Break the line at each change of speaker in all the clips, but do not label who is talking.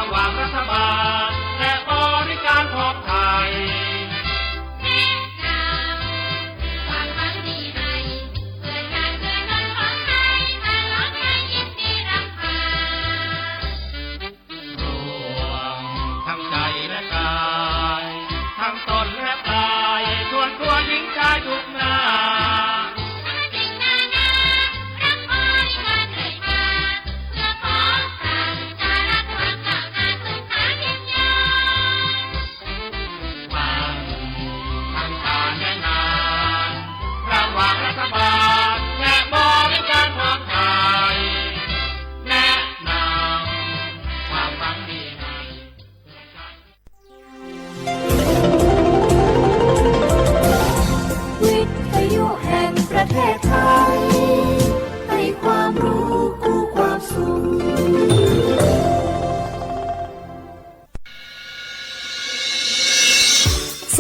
ระหว่างรัฐบาลและบริการของไทย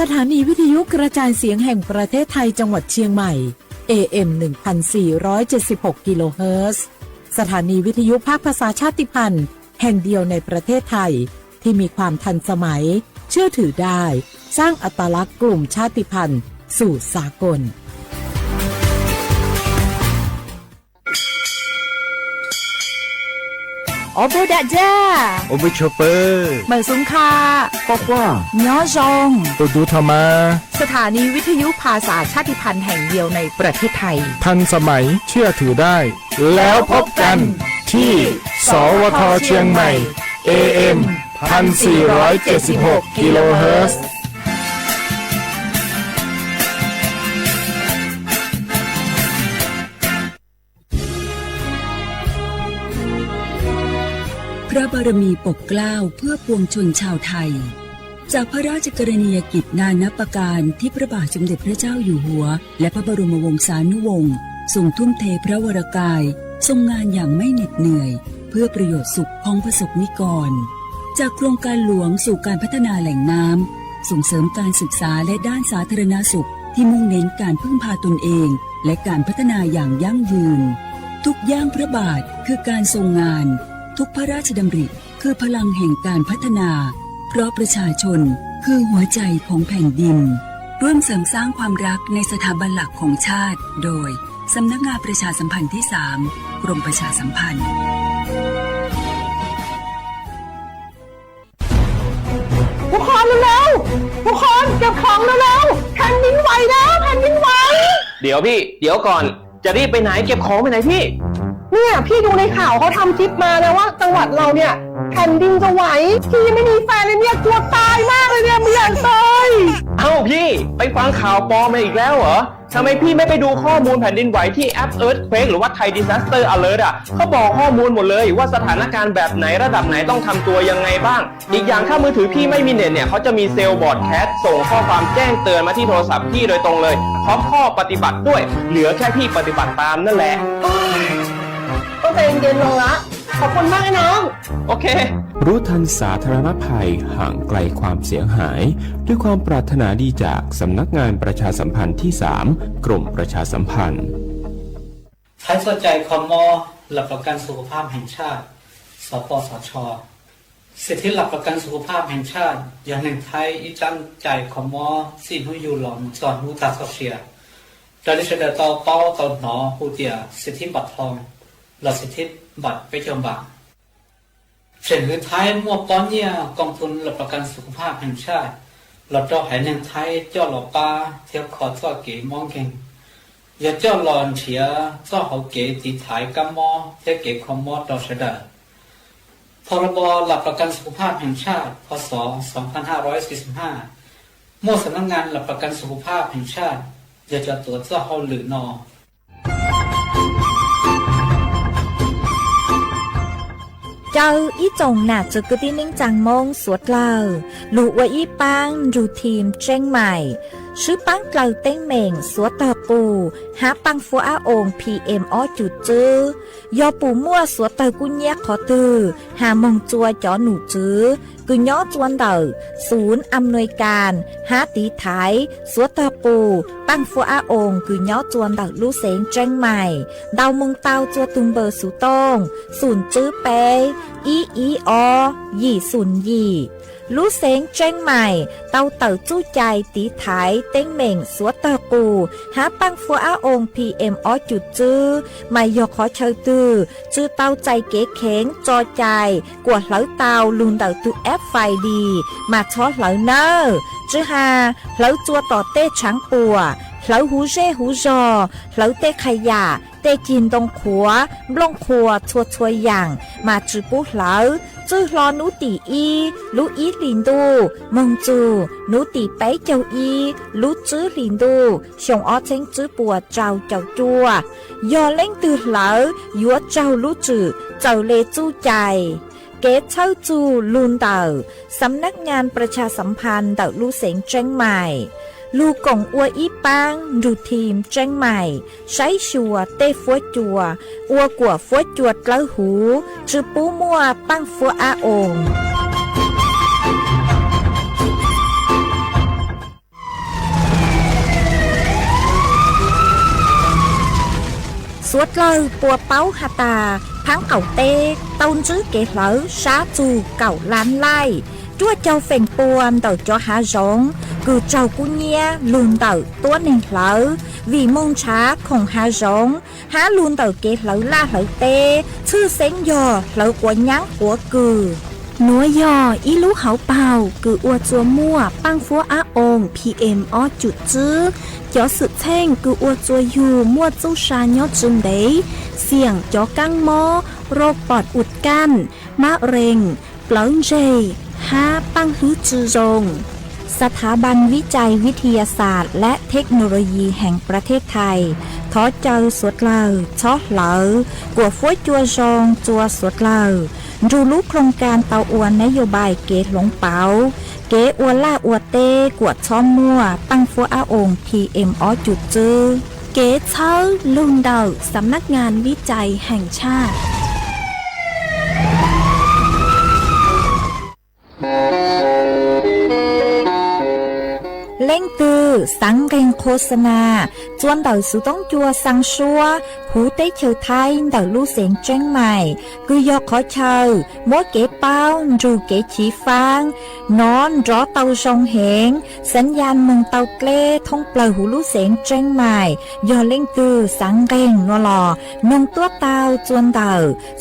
สถานีวิทยุกระจายเสียงแห่งประเทศไทยจังหวัดเชียงใหม่ AM 1476 กิโลเฮิรตซ์สถานีวิทยุภาคภาษาชาติพันธุ์แห่งเดียวในประเทศไทยที่มีความทันสมัยเชื่อถือได้สร้างอัตลักษณ์กลุ่มชาติพันธุ์สู่สากล
โอโบดะจ้า
โอเบชเปอร์
เหมยซุงคา
ปอกว่า
ย้อจง
ตัวดูธรรมา
สถานีวิทยุภาษาชาติพันธุ์แห่งเดียวในประเทศไทย
ทันสมัยเชื่อถือได้แล้วพบกันที่สวทเชียงใหม่ AM 1476 กิโลเฮิรตซ์
พระบารมีปกเกล้าเพื่อปวงชนชาวไทยจากพระราชกรณียกิจนานับประการที่พระบาทสมเด็จพระเจ้าอยู่หัวและพระบรมวงศานุวงศ์ทรงทุ่มเทพระวรกายทรงงานอย่างไม่เหน็ดเหนื่อยเพื่อประโยชน์สุขของประสบนิกรจากโครงการหลวงสู่การพัฒนาแหล่งน้ำส่งเสริมการศึกษาและด้านสาธารณสุขที่มุ่งเน้นการพึ่งพาตนเองและการพัฒนาอย่างยั่งยืนทุกย่างพระบาทคือการทรงงานทุกพระราชดำริคือพลังแห่งการพัฒนาเพราะประชาชนคือหัวใจของแผ่นดินร่วมเสริมสร้างความรักในสถาบันหลักของชาติโดยสำนักงานประชาสัมพันธ์ที่ 3 กรมประชาสัมพันธ์
ทุกคนเร็วๆทุกคนเก็บของเร็วๆแผ่นดินไหวแล้วแผ่นดินไหว
เดี๋ยวพี่เดี๋ยวก่อนจะรีบไปไหนเก็บของไปไหนพี่
เนี่ยพี่ดูในข่าวเขาทำคลิปมาแล้วว่าจังหวัดเราเนี่ยแผ่นดินจะไหวพี่ยังไม่มีแฟนเลยเนี่ยกลัวตายมากเลยเนี่ยไม่อยากตาย
เอ้าพี่ไปฟังข่าวปลอมมาอีกแล้วเหรอทำไมพี่ไม่ไปดูข้อมูลแผ่นดินไหวที่แอป Earthquake หรือว่า Thai Disaster Alert เขาบอกข้อมูลหมดเลยว่าสถานการณ์แบบไหนระดับไหนต้องทำตัวยังไงบ้างอีกอย่างถ้ามือถือพี่ไม่มีเน็ตเนี่ยเขาจะมีเซลล์บอร์ดแคสส่งข้อความแจ้งเตือนมาที่โทรศัพท์พี่โดยตรงเลยพร้อมข้อปฏิบัติด้วยเหลือแค่พี่ปฏิบัติตามนั่นแหละ
ต้องใจเย็นๆลงละขอบคุณมากนะน้อง
โอเค
รู้ทันสาธารณภัยห่างไกลความเสียหายด้วยความปรารถนาดีจากสำนักงานประชาสัมพันธ์ที่ 3 กรมประชาสัมพันธ์
ใครสนใจคมหลักประกันสุขภาพแห่งชาติสปสช.สิทธิหลักประกันสุขภาพแห่งชาติอย่างหนึ่งไทยอีจังใจคมสิ่งที่อยู่หลอมสอนรู้ทักเสียเราได้เสนอต่อเป้าต่อหนอผู้เดียสิทธิบัตรทองหลักสิทธิบัตรไปเชื่อมบางเช่นคือไทยมั่วป้อนเนี่ยกองทุนหลักประกันสุขภาพแห่งชาติเราเจ้าแห่งหนึ่งไทยเจ้าหล่อปลาเทียบคอเจ้าเก๋มองเก่งอย่าเจ้าหลอนเฉียเจ้าเขาเก๋ตีถ่ายกัมมอเทียเก๋คอมมอเราเสด็จพรบหลักประกันสุขภาพแห่งชาติพ.ศ. 2545มั่วสำนักงานหลักประกันสุขภาพแห่งชาติอย่าจะตรวจเจ้าเขาหรือนอ
เจ้าอีจงหนาจุกตินิ่งจังมงสวดเล่าลูกว่าอีปังรูทีมเจ้งใหม่ ชื่อปังเกลาเต้งเหม่งสัวเตอปูหาปังฟัวอาองPM อ้อจุดจื้อยอปูมั่วสัวเตอกุญแยกขอตือหามงจัวจอหนูจื้อกุญย้อจวนเดอศูนย์อำนวยการหาตีไถสัวเตอปูปังฟัวอาองกุญย้อจวนเดอลู่เสงเจงใหม่ดาวมงเตาจัวตุงเบอร์สุตงศูนย์จื้อเปอีอยี่ศูนย์ยี่ลู่เสงเจงใหม่เตาเต่าจู้ใจตีไถเต้งเหม่งสัวเตอปูหาปังฟัวอาองPM อ้อจุดจื้อไม่ยอขอเชยตือจื้อเตาใจเก๋เข็งจอใจกวดเหลาเตาลุนเตาตุแอปไฟดีมาช้อเหลาเนอจื้อหาเหลาจัวต่อเต้ช้างปัวเหลาหูเร่หูจอเหลาเต้ขยะเต้จินตรงขัวบล่องขัวชัวอย่างมาจื้อปุ๊เหลาจื้อรอนูตีอีลูอีลินดูมงจูนูตีไปเจ้าอีลูจื้อลินดูชงอ้อเช้งจื้อปัวเจ้าจัวยอเล่งตือเหลายัวเจ้าลูจื้อเจ้าเลจู้ใจเกตเช่าจูลุนเต่าสำนักงานประชาสัมพันธ์เต่าลู่เสงเจงใหม่ลูกงอัวอีปังดูทีมเจงใหม่ใช้ชัวเต้ฟัวจัวอัวกัวฟัวจวดเล้าหูจือปูมัวปังฟัวอาองสวดเลยปัวเป้าหาตาพังเก่าเต้ต้นจื้อเกเหลอช้าจูเก่าล้านไล่จั่วเจ้าเฟ่งปวนเต่าจ้อหาร้องกูเจ้ากุเนียลุนเต่าตัวหนึ่งเหลอวีมงช้าของหาร้องหาลุนเต่าเกเหลอล่าเหลอเต้ชื่อเซ็งยอเหลอกว่ายั้งหัวกือหนัวยออีลูกเขาเป่ากืออวดจัวมั่วปังฟัวอาองPM อ้อจุดจื้อจอสุดแท่งกืออวดจัวอยู่มั่วจู้ชายอจึงเดเสี่ยงจอกังมอโรคปอดอุดกั้นมะเร็งเปล่าเจหาปังฮื้อจือรงสถาบันวิจัยวิทยาศาสตร์และเทคโนโลยีแห่งประเทศไทยท้อเจอสวดเลอช้อเหลอกว่าฟ้วยจัวจองจัวสวดเลอดูรู้โครงการเตาอวนนโยบายเกตหลงเปาเกอวล่าอวเต้กวดช้อมมั่วปังฟัวอาองPM อ้อจุดจื้อเกตเช้าลุงเดาสำนักงานวิจัยแห่งชาติเล่งตือสังเกงโฆษณาจวนเต่าสุต้องจัวสังชัวหูเต้เชอไทยเต่าลู่เสียงเจ้งใหม่คือยอขอเชอมัวเก๋เป้ารูเก๋ฉีฟางนอนรอเต่าทรงเหงสัญญาณมึงเต่าเกล้ท่องเปล่าหูลู่เสียงเจ้งใหม่ยอเล่งตือสังเกงนัวหล่อนงตัวเต่าจวนเต่า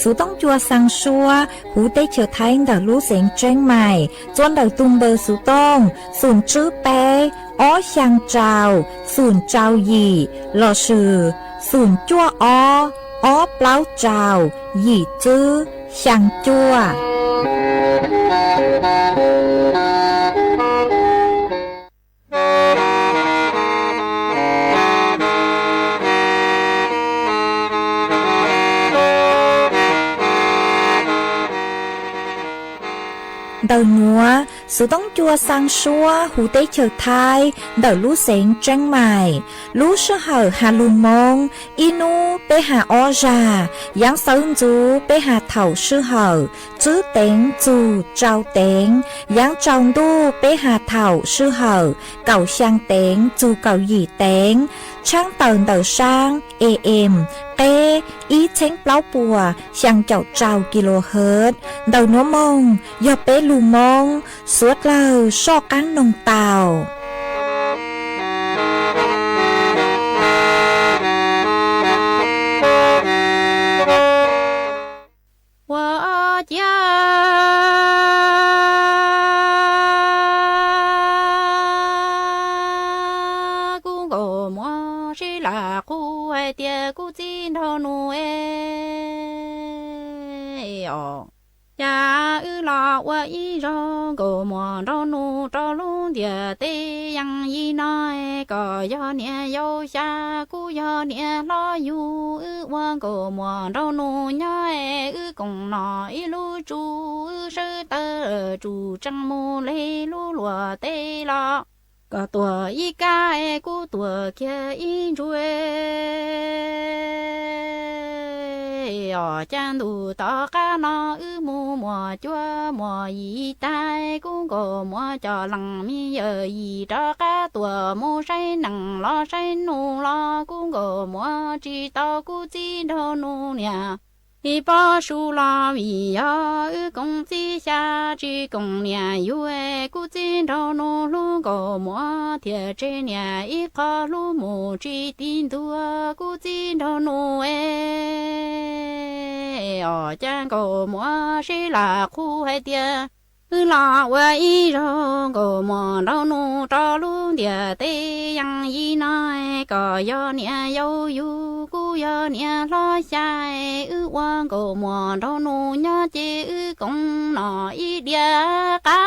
สุต้องจัวสังชัวหูเต้เชอไทยเต่าลู่เสียงเจ้งใหม่จวนเต่าตุงเบอร์สุต้องศูนย์จื้อเปอ้อช่างเจ้าศูนย์เจ้าหยี่หล่อชื่อศูนย์จั่วอ้อเปล่าเจ้าหยี่จื้อช่างจั่วเดินนัวสุต้องจัวสังชัวหูเต้เฉิดไทยเดินลู่เสงเจ้งใหม่ลู่เชื่อเหอหาลุงมงอีนูไปหาออจายังเซินจูไปหาเถ่าเชื่อเหอจื้อเต็งจูเจ้าเต็งยังจองดูไปหาเถ่าเชื่อเหอเก่าช่างเต็งจูเก่าหยี่เต็งช่างเตินเต่าช่างAMเต้อีเช้งเปล่าปัวช่างเจ้าเจ้ากิโลเฮิรตซ์เต่านัวมงยอเป้ลุงมงสวดเลอชอกันนงเต่า
ว่าจ้ากูก็มัวสิลากูไอเตียกูจีนทอนูเอออย่าอื้อหลอกว่าอีรอก็มัวรอนูรอลุงเดียเตยังยีน้อยก็ยอเนี่ยโยชากูยอเนี่ยรออยู่อื้อว่าก็มัวรอนูย้อยอื้อกงนออีลูจูอื้อชื่อเตอจูจังมูเลลูหลัวเตลอ có tua y cái cú tua kia in chuối ở chân đủ tao cá nó mù mùa chua mùa y tai cũng có mùa cho lằng mi giờ y cho cá tua mù say nằng lo say nụ lo cũng có mùa chỉ tao cú chỉ đâu nụ nhà一把树拉米呀，公鸡下去公年有哎，古今朝农路个么铁这年一个路木只顶多，古今朝农哎，哦，讲个么是拉苦海的。là wa y rong go mo rong nu cho lu địa tê yang y nai có yo nia yo yu ku yo nia lo sai wa go mo rong nu nhớ chữ công nọ y địa ca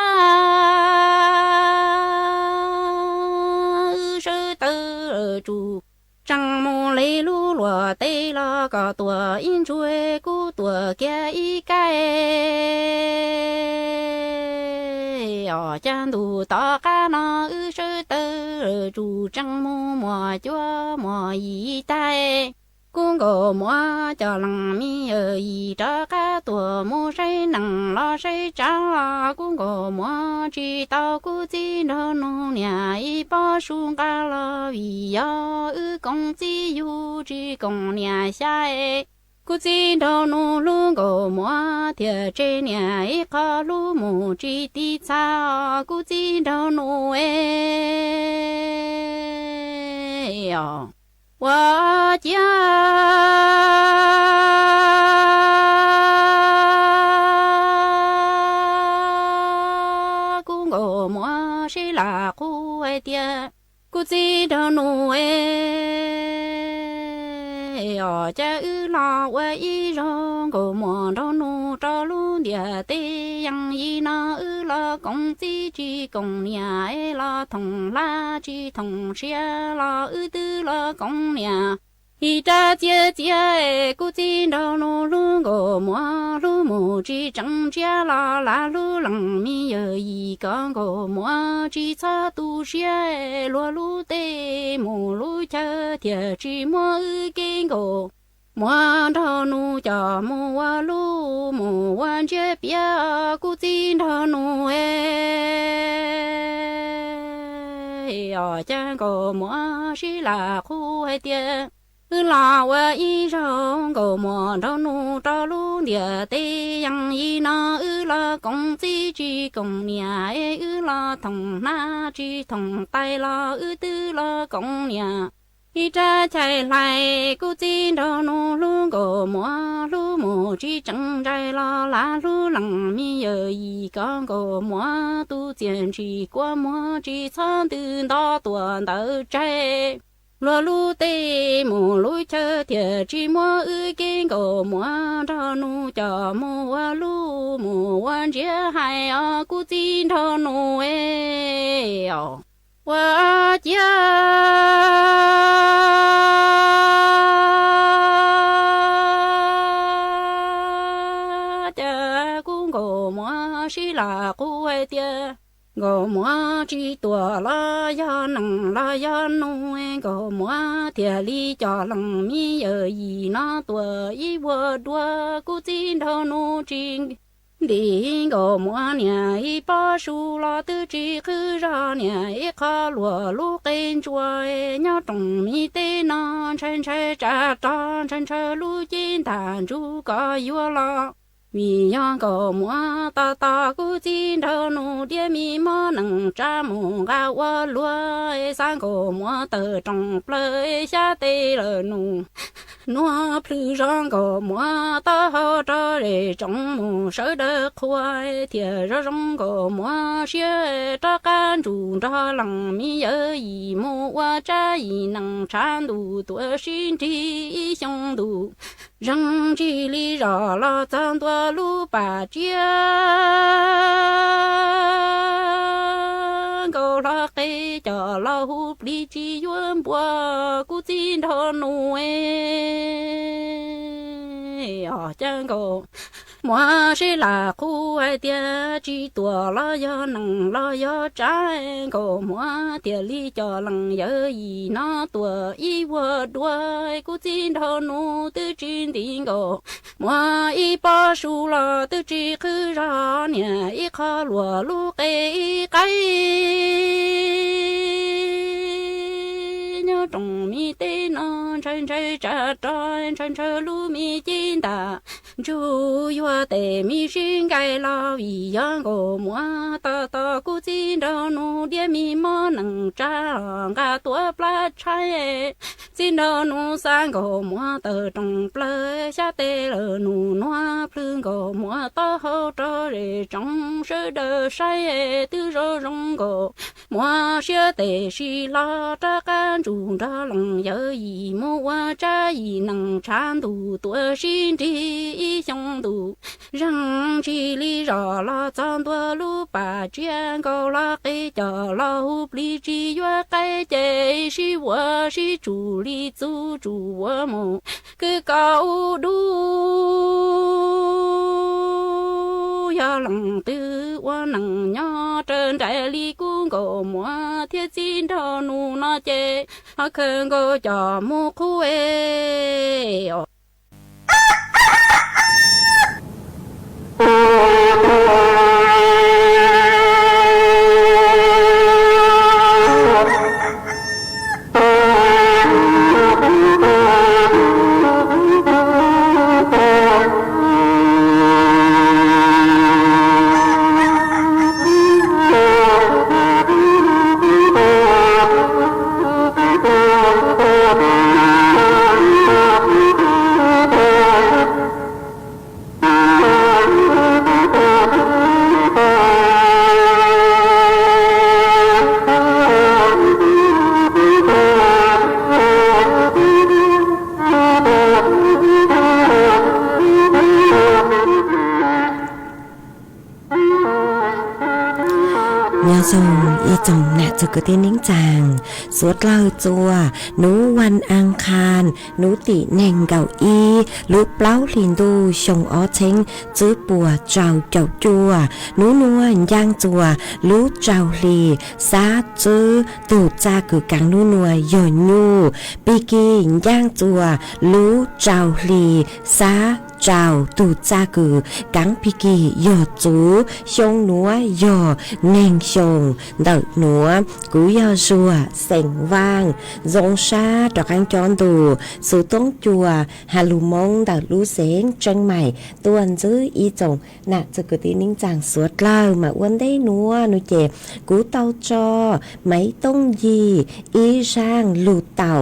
sư tử chủ trăng mô lấy lu lùa tê lo có tua in chuối cu tua kia y cái ở chân đủ to cá nó sư tử chủ trăng mô mùa chúa mùa y tai cũng có mùa cho lằng mi ở y cho cá tua mô say nằng lo say trắng lo cũng có mùa chỉ tao cú chỉ nó nô nhà y bao sung cá lo vì yo công chỉ yu chỉ công nhà sai cú chỉ đâu nô luôn có mùa thiệt trên nhà y có lu mù chỉ đi xa cú chỉ đâu nô yo wa cha cũng có mùa sẽ là khu ai tia cú chỉ đâu nô ở cha lo wa y rong có mùa đâu nô cho luôn địa tê yang y na lo công chỉ công nhà lo thùng la chỉ thùng xe lo tư lo công nhà y cha chia cú chỉ đâu nô luôn có mùa lu mù chỉ chẳng chia lo la lu lằng mi giờ y con có mùa chỉ xa tu xe lo lu tê mù lu cha thiệt chỉ mùa kinh cổ mùa đâu nu cho mùa lu mùa chế bia cú chỉ đâu nu ở chân có mùa chỉ là khu hay tiền là wa y rong go mo đâu nu cho lu địa tê yang y na là công chỉ công nhà là thằng na chỉ thằng tay là tư là công nhà y cha chạy lại cú chỉ đâu nu lu go mo lu mo chỉ chẳng chạy la lu lằng mi giờ y con go mo tu tiền chỉ qua mo chỉ sang từ đó tuần đỡ chạy lo lu tê mù lu chơ thiệt chỉ mua kinh cổ mua cho nu cho mua lu mua quan chia hai cú tin cho nu wa chia cha cũng cổ mua xí là cú ai tia gò mua chỉ tua la ya nằng la ya nu gò mua thiệt li cho lằng mi ở gì nó tua y vợ đua cú tin đâu nu trình đi gò mua nhà y ba su la tư chỉ cứ ra nhà y khá lúa lu kén chua nhau trồng mi tê nó chân chơi cha tròn chân chơi lu chín tàn chú có vua la vì yang có mua ta cú chín đâu nu địa mi mò nằng cha mù gà qua lúa sang có mua tờ trồng plei xa tê lờ nu nó plu rong có mua ta ho cho để trồng mù sớ đỡ khoai thiệt ra rong có mua xía cho can chủ cho lằng mi ở gì mua qua cha gì nằng chan đủ tuổi xin chi xong đủ răng chi li rõ lo tăng tua lu bà chia câu lo cây cho lo hụp đi chi yuan bùa cú tin thọ nuôi ở chân cổ mua sẽ là khu ai tia chỉ tua lo yo nằng lo yo trái cổ mua tia li cho lằng yo gì nó tua y vợ đuôi cú tin thâu nu tư chín tiếng cổ mua y ba su lo tư chỉ cứ ra nè y khó lúa lu cây nhớ trong mi tê non chân chơi trả tròn chân chơi lu mi chín ta chú yo tê mi xin gai lo vì yang go mua ta ta cú chín đâu nu địa mi mò nằng cha ga tua pla chai chín đâu nu sang go mua tờ trong pla xa tê lờ nu noa plương go mua ta hậu trò để trong sơ đờ sai tư rô rong go mua xe tê xì la cha can chủ ra lòng nhớ gì mua cha gì nằng chan tu tua xin đi xong tu răng chi li rõ la chọn tua lu bà chuyện câu la cái chờ la hụp li chi yo cái chế si wo si chủ li zu chủ wo mo cứ cao đu ya lòng tư wa nằng nhỏ trên trái li cung cổ mua thiết xin thọ nu nó chế họ khơi cô cho mua khu eจะกระเตนิ้งจางสวดเล่าจัวหนูวันอังคารหนูติแหน่งเก่าอีลูกเปล่าลินดูชงอ้อเชงจื้อปัวเจ้าเจ้าจัวหนูนวลย่างจัวลูกเจ้าลีซาจื้อตูจ้าคือกังหนูนวลย่อนยูปีกีย่างจัวลูกเจ้าลีซาเจ้าตูจ้าคือกังพิกียอจูชงหนัวยอเน่งชงเดินหนัวกูยอชัวเสียงว่างจงชาดอกอังจอนดูสูต้งจัวฮาลูมงเดินรู้เสียงจังใหม่ตัวจื้ออีจงน่ะจะเกิดที่นิ่งจางสวดเล่ามาวันได้หนัวหนูเจ็บกูเตาจอไม่ต้องยีอีช่างลูเต่า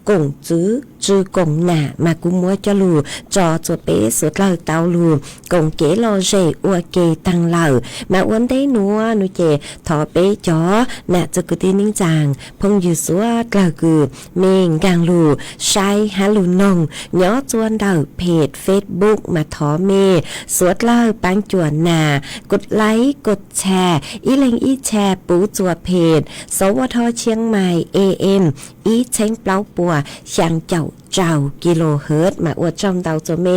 กงจื้อจื้อกงหน่ะมากูมัวจะลูจอจวเป๊สุดเลยเตาลูกงเก๋โลเจอวเกตังเหล่ามาวันได้หนัวหนูเจถอเป๊จอน่ะจะกุตีนิ่งจางพงอยู่สัวกล่าวคือเมงกางลูใช้ฮัลลูนงย้อจวนเดาเพจเฟซบุ๊กมาถอเมสวดเล่าปังจวนนากดไลค์กดแชร์อีเล็งอีแชร์ปูจัวเพจสวทเชียงใหม่ AM อีเช้งเปล่าปัวช่างเจ้ากิโลเฮิรตซ์มาอวดจอมเตาจัวเม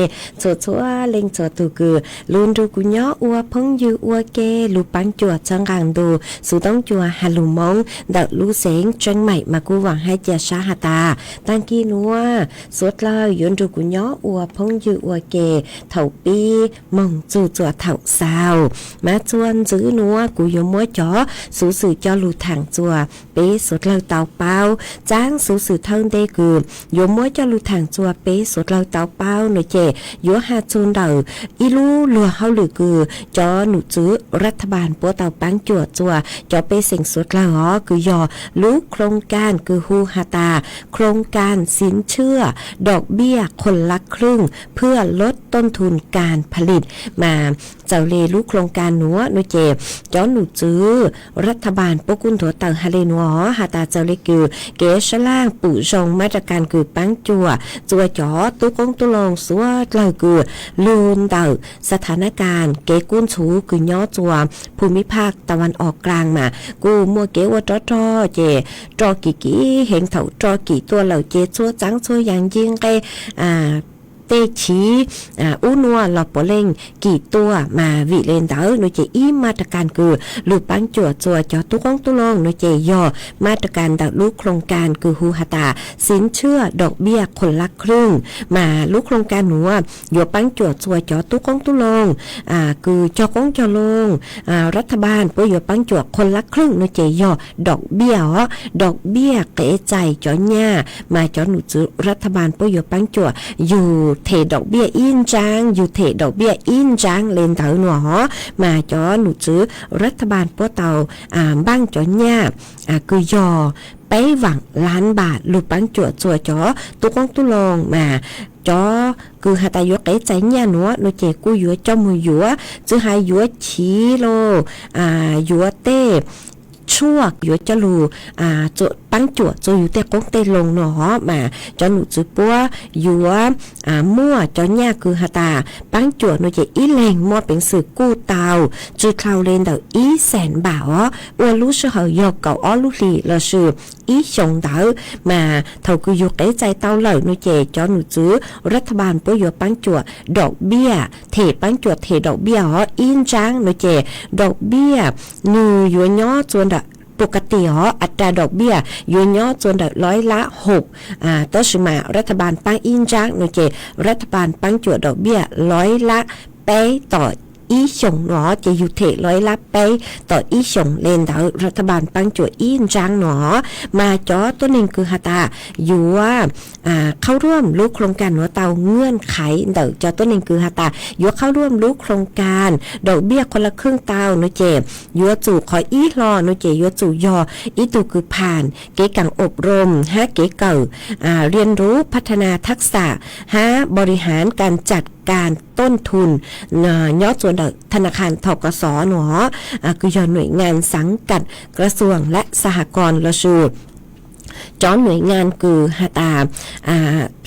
ชัวเล็งชัวตูคือลุนดูกุญย้ออวพงยูอวเกลูปังจัวจังกังดูสูต้องจัวฮัลลูมงเดาลูเสงจังใหม่มากูหวังให้เจชาหตาตังกีนัวสวดเล่ายนดูกุญย้ออวพงยูอวเกเถาปีมงจูจัวเถาสาวมาจวนจื้อนัวกูยมัวจ๋อสูสื่อจอลูถังจัวเป๊สวดเล่าเตาเป้าจ้างสูสื่อเทิงเดกือยมัวจอลูถังจัวเป๊สวดเล่าเตาเป้าหนูเจยัวหาจูนเดาอีลูลัวเฮาหรือคือจอหนูจื้อรัฐบาลปัวเตาปังจัวจัวจอเป๊เสียงสวดเล่าอ๋อคือยอรู้โครงการคือฮูฮาตาโครงการสินเชื่อดอกเบี้ยคนละครึ่งเพื่อลดต้นทุนการผลิตมาเจ้าเลรู้โครงการหนูหนูเจจอหนูจื้อรัฐบาลปกุนถัวเตาฮาเลนัวฮาตาเจ้าเลคือเกชล่างปู่ชงมาตรการคือปังจัวจ๋อตุกงตุลงสัวเล่าคือลูนเตาสถานการณ์เกกุ้นชูคือย่อจัวภูมิภาคตะวันออกกลางมากูมัวเกวจอเจจอกี่เห็นเถาจอกี่ตัวเหล่าเจชัวจังชัวอย่างยิงไก
เตชีอุนัวหลอปเล่งกี่ตัวมาวิเลนเตอร์โดยเจอีมาตรการคือลูกปังจั่วจัวจอตุกองตุลงโดยเจย่อมาตรการดักลูกโครงการคือฮูฮาตาสินเชื่อดอกเบี้ยคนละครึ่งมาลูกโครงการหนัวโยปังจั่วจัวจอตุกองตุลงคือจอกงจอลงรัฐบาลเพื่อโยปังจั่วคนละครึ่งโดยเจย่อดอกเบี้ยดอกเบี้ยเกะใจจอหญ้ามาจอหนุจือรัฐบาลเพื่อโยปังจั่วอยู่เทดอกเบี้ยอินจางอยู่เทดอกเบี้ยอินจางเลนเตอหนัวมาจอหนุจือรัฐบาลเพื่อเตาบ้างจอหญ้าคือยอไปหวังล้านบาทลูกปังจั่วจัวจอตุกองตุลงมาจอคือหาตายกใจเนี่ยหนัวโนเจกูยัวจอมือยัวจื้อหายยัวชีโลยัวเต้ชั่วยัวจลูจุปังจั่วจะอยู่แต่กงเตลงเนาะมาจอหนูจื้อปัวยัวมั่วจอเนี่ยคือหาตาปังจั่วโนเจอีแรงมั่วเป็นสื่อกู้เตาจื้อคลาวเลนเดออีแสนบาทอ้วนรู้ชื่อเหยอกเก่าอ้อลูกหลีละชื่ออีชงเตอมาเท่าคืออยู่ใกล้ใจเตาเหล่าโนเจจอหนูจื้อรัฐบาลเพื่ออยู่ปังจั่วดอกเบี้ยเทปังจั่วเทดอกเบี้ยอินจางโนเจดอกเบี้ยนูยัวย่อจวนปกติอัตราดอกเบี้ยยืนย่อจนร้อยละ6ต้นสมารัฐบาลปังอินจังโนเจรัฐบาลปังจั่วดอกเบี้ยร้อยละไปต่ออีชงหนอจะอยู่เทร้อยละไปต่ออีชงเลนเดารัฐบาลปังจั่วอินจังหนอมาจอตัวหนึ่งคือฮาตาอยู่ว่าเข้าร่วมรู้โครงการหัวเตาเงื่อนไขเดาจอตัวหนึ่งคือฮาตาอยู่เข้าร่วมรู้โครงการดอกเบี้ยคนละครึ่งเตาโนเจอยู่จู่ขออีรอโนเจอยู่จู่ยออีตูคือผ่านเก๋กังอบรมเก๋เก่าเรียนรู้พัฒนาทักษะบริหารการจัดการต้นทุนย่อส่วนธนาคารธกสหนอคือยอหน่วยงานสังกัดกระทรวงและสหกรณ์ละชูจอหน่วยงานคือฮาตา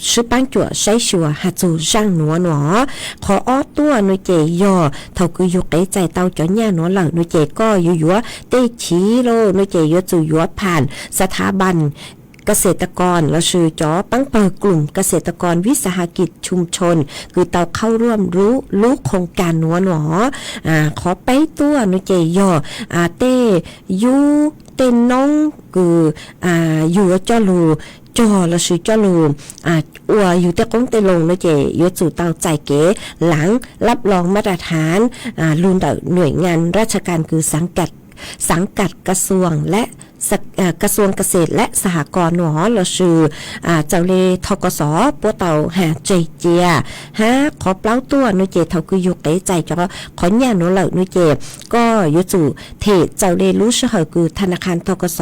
ชื่อปังจั่วใช้ชัวฮาจูช่างหนัวหนอขออ้อตัวหน่วยเจยอเท่าคือยกใจเตาจอหญ้าหนอเหล่าหน่วยเจก็ยัวเตชีโลหน่วยเจยัวจูยัวผ่านสถาบันเกษตรกรและชื่อจอปังเปิดกลุ่มเกษตรกรวิสาหกิจชุมชนคือเตาเข้าร่วมรู้โครงการหนอขอไปตัวหน่วยเจยอเตยูเต้นน้องคืออยู่จอลูจอละชื่อจอลูอัวอยู่แต่กงเตลงนะเจยจู่เตาใจเก๋หลังรับรองมาตรฐานรุ่นหน่วยงานราชการคือสังกัดกระทรวงและกระทรวงเกษตรและสหกรณ์หนอละชื่อเจ้าเลทกสปัวเตาหาเจเจียขอเปล่าตัวนุเจเท่าคืออยู่ใกล้ใจจอขอเนี่ยหนูเหล่านุเจก็ยจู่เทเจ้าเลรู้ชื่อคือธนาคารทกส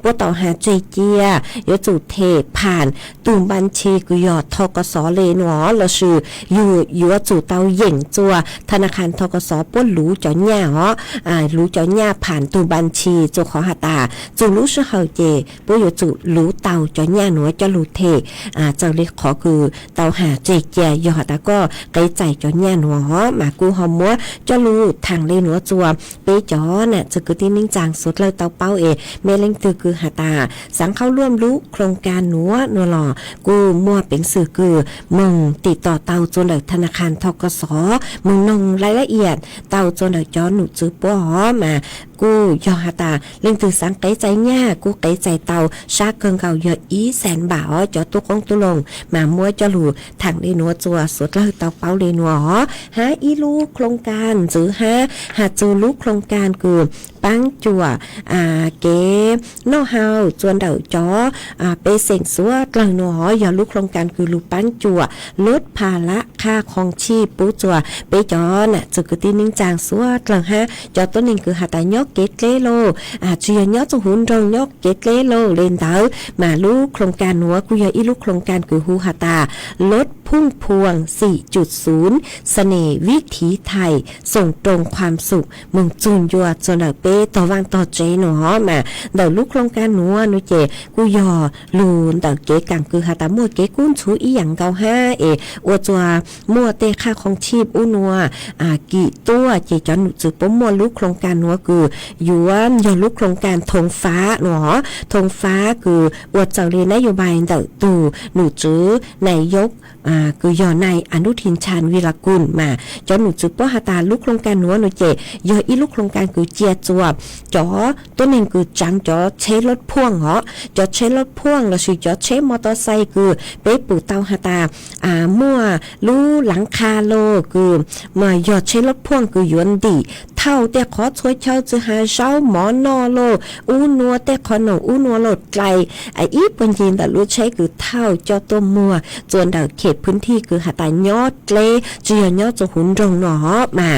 ปัวเตาหาเจเจียยจู่เทผ่านตุ่มบัญชีคือยอดทกสเลหนอละชื่ออยู่จู่เตาเหย่งจัวธนาคารทกสปัวรู้จอเนี่ยรู้จอเนี่ยผ่านตุ่มบัญชีจขอหาตาจูรู้ชื่อเขาเจปุยจูรู้เตาจอเนี่ยหนูจะรู้เทเจ้าเล็กขอคือเตาหาเจเจียยอดแต่ก็ไกลใจจอเนี่ยหนูมากูหอมมัวจะรู้ทางเลยหนูจัวเปจอน่ะจะคือที่นิ่งจางสุดเลยเตาเป้าเมเล็งตือคือหาตาสังเข้าร่วมรู้โครงการหนูหล่อกูมัวเป็นสื่อคือมึงติดต่อเตาจนธนาคารทกสมึงนงรายละเอียดเตาจนจอหนูจื้อป้อมากูยอหาตาเล็งตือสังไกลใจเนี่ยกูไกลใจเตาชาเกิงเก่าเยอะอีแสนบาทจอตุกองตุลงมามัวจะหลูทางเลนัวจัวสุดเลยเตาเป้าเลนัวอีลูกโครงการจื้อหาจูลูกโครงการคือปังจั่วเก๋นอเฮาจวนเดาจอไปเสียงซัวกลางนัวอย่าลูกโครงการคือลูกปังจั่วลดภาระค่าของชีพปูจั่วไปจอน่ะจะคือที่นิ่งจางซัวกลางจอต้นหนึ่งคือหาตายกเกตเลโลเจียยอจะหุ่นรงยกเกตเลโลเลนเตอมาลูกโครงการนัวกูอย่าอีลูกโครงการคือฮูหาตาลดพุ่งพวง 4.0 เสน่ห์วิถีไทยส่งตรงความสุขมึงจูนยัวจนเป ต้ต่อวางต่อเจเนาะมาเดี๋ยวลูกโครงการหนูหนูเจกูยอลูนเดี๋ยวเก๋กังคือหาตามัวเก๋กุ้นชูอีหยังเกาห้าอวจัวมัวเตค่าของชีพอุนัวกี่ตัวเจจอนจือปมมัวลูกโครงการหนูคืออยู่ว่ายอลูกโครงการธงฟ้าเนาะธงฟ้าคืออวดเจ้าเรียนนโยบายเดี๋ยวตู่หนูจื้อนายกคือยอนายอนุทินชาญวีรกุลมาจอหนูจุป้อหาตาลูกโครงการหนูหนูเจยออีลูกโครงการคือเจียจวบจอตัวหนึ่งคือจังจอใช้รถพ่วงเหรอจอใช้รถพ่วงแล้วสิจอใช้มอเตอร์ไซค์คือไปปูเตาหาตามั่วรู้หลังคาโลคือมายอใช้รถพ่วงคือยวนดีเท่าแต่ขอช่วยเช่าจะหาเช้าหมอนอโลอูนัวแต่ขอหนองอูนัวโลดไกลอีปัญญีแต่รู้ใช้คือเท่าจอตัวมัวจนดาวเขตพื้นที่คือหาตายอดเลเจียยอดจะหุ่นรงหนอมา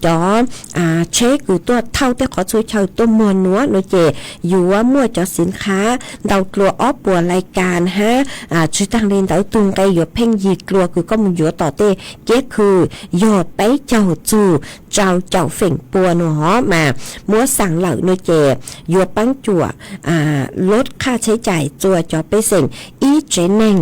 จอเช็คคือตัวเท่าแต่ขอช่วยเช่าตัวมัวนัวโนเจอยู่ว่ามั่วจอสินค้าดาวกลัวอ้อปัวรายการฮะชื่อทางเรียนดาวตุงไกหยดเพ่งยีกลัวคือก็มันหยดต่อเต้เก๊คือหยดไปเจ้าจูเจ้าเฝ่งปัวหนอมามัวสั่งเหล่าโนเจหยดปังจั่วลดค่าใช้จ่ายจั่วจอไปเส่งอีเจนง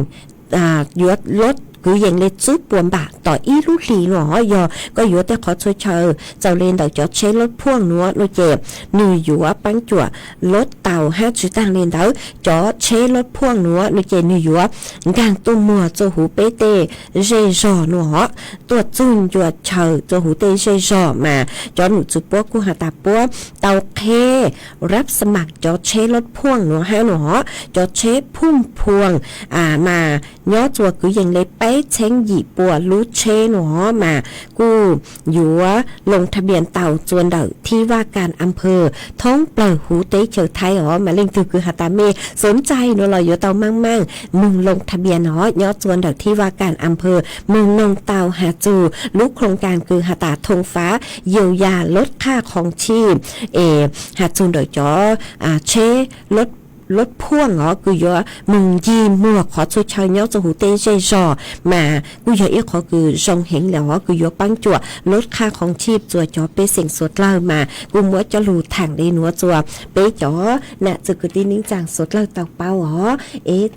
หยดลดคืออย่างเล็ดซุปปวมบาต่ออีลูกหลีหนอยอก็อยู่แต่ขอช่วยเชอเจ้าเรียนเดี๋ยวจะใช้รถพ่วงนัวโนเจ็บหนึ่งอยู่ว่าปังจั่วรถเต่าห้าจุดต่างเรียนเดี๋ยวจะใช้รถพ่วงนัวโนเจ็บหนึ่งอยู่ว่ากางตุ้มมัวโจหูเปเต้เจจอหนอตัวจุนจวดเชอโจหูเต้เจจอมาจอหนูจุปัวกูหาตาปัวเต่าเครับสมัครจะใช้รถพ่วงนัวห้าหนอจะใช้พุ่มพวงมาย้อจัวคืออย่างเล็ดไปเช้งหยีปัวรู้เชหนอมากูอยู่ลงทะเบียนเต่าจวนเดาที่ว่าการอำเภอท้องเปล่าหูเตเฉอไทยมาเล่นคือหาตาเมสนใจหนูลอยอยู่เต่ามั่งมึงลงทะเบียนยอดจวนเดาที่ว่าการอำเภอมึงนงเต่าหาจูลูกโครงการคือหาตาธงฟ้าเยียวยาลดค่าของชีพหาจูโดยจอเชรถพ่วงกูยอมึงยีมัวขอช่วยชาวเนาะจะหูเต้ใจจอมากูยอขอคือจงเห็นแล้วกูยอปังจั่วลดค่าของชีพจั่วจอไปเสียงสดเล่ามากูมัวจะรูถังได้หนัวจั่วไปจอน่ะจะกูตีนิ่งจางสดเล่าเต่าเป้า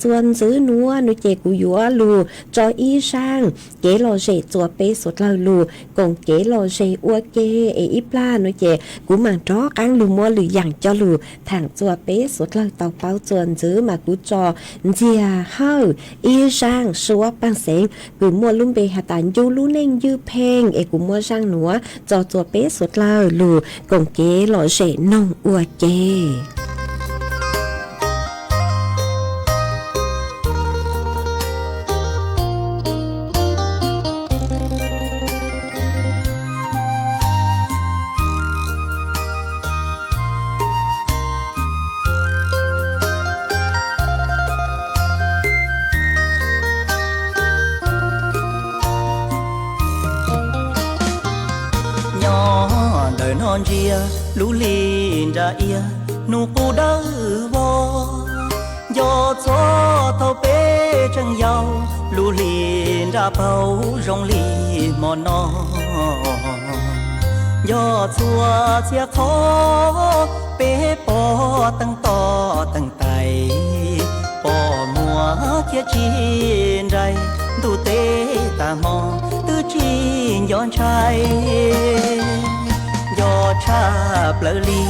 จวนซื้อนัวนูเจกูยอรูจออีช่างเกโลเจจั่วไปสดเล่าลูกงเกโลเจอัวเกอีปลานูเจกูมันจอกังลูมัวหรืออย่างจอรูถังจั่วไปสดเล่าเต่าเป้าจวนซื้อมากูจอเจียเฮาอีช่างชัวปังเสงกูมัวลุ่มเบหตานยูลู่เน่งยื้อเพงกูมัวช่างหนัวจอจัวเป๊ะสุดเล่าลูกงเก๋หล่อเฉนองอัวเก
lũ lìn ra ia nụ cu đỡ vô do gió thâu bê trăng giàu lũ lìn ra bầu rong lì mò nó do chùa chia khó bê bò tăng to tăng tay bò mùa chia chín đây tu tế ta mò tư chín giòn trai do cha bờ ly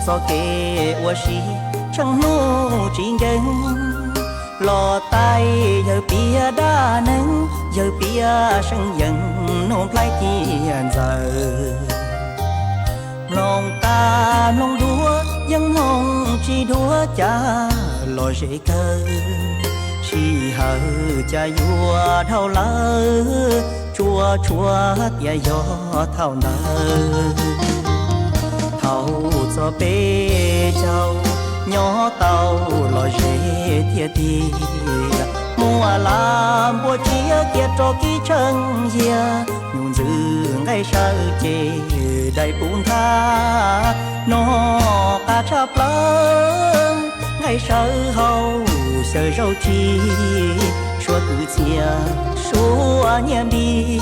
do kê wa shi chẳng nu chỉ gần lò tay giờ bia đa nắng giờ bia sân dần nôn plai tiền giờ lòng ta lòng đua dân lòng chỉ đua cha lò dễ cơ chỉ hờ cha vua thâu lỡ chua tia gió thâu nở thâu cho bê châu nhỏ tàu lò dễ thiệt thì mùa làm bùa chia kiệt cho ký chân dìa nhung dư ngay sợ chê đầy bún tha nó ca chắp lớn ngay sợ hầu sợ rau chi xua tự chia xua nhầm đi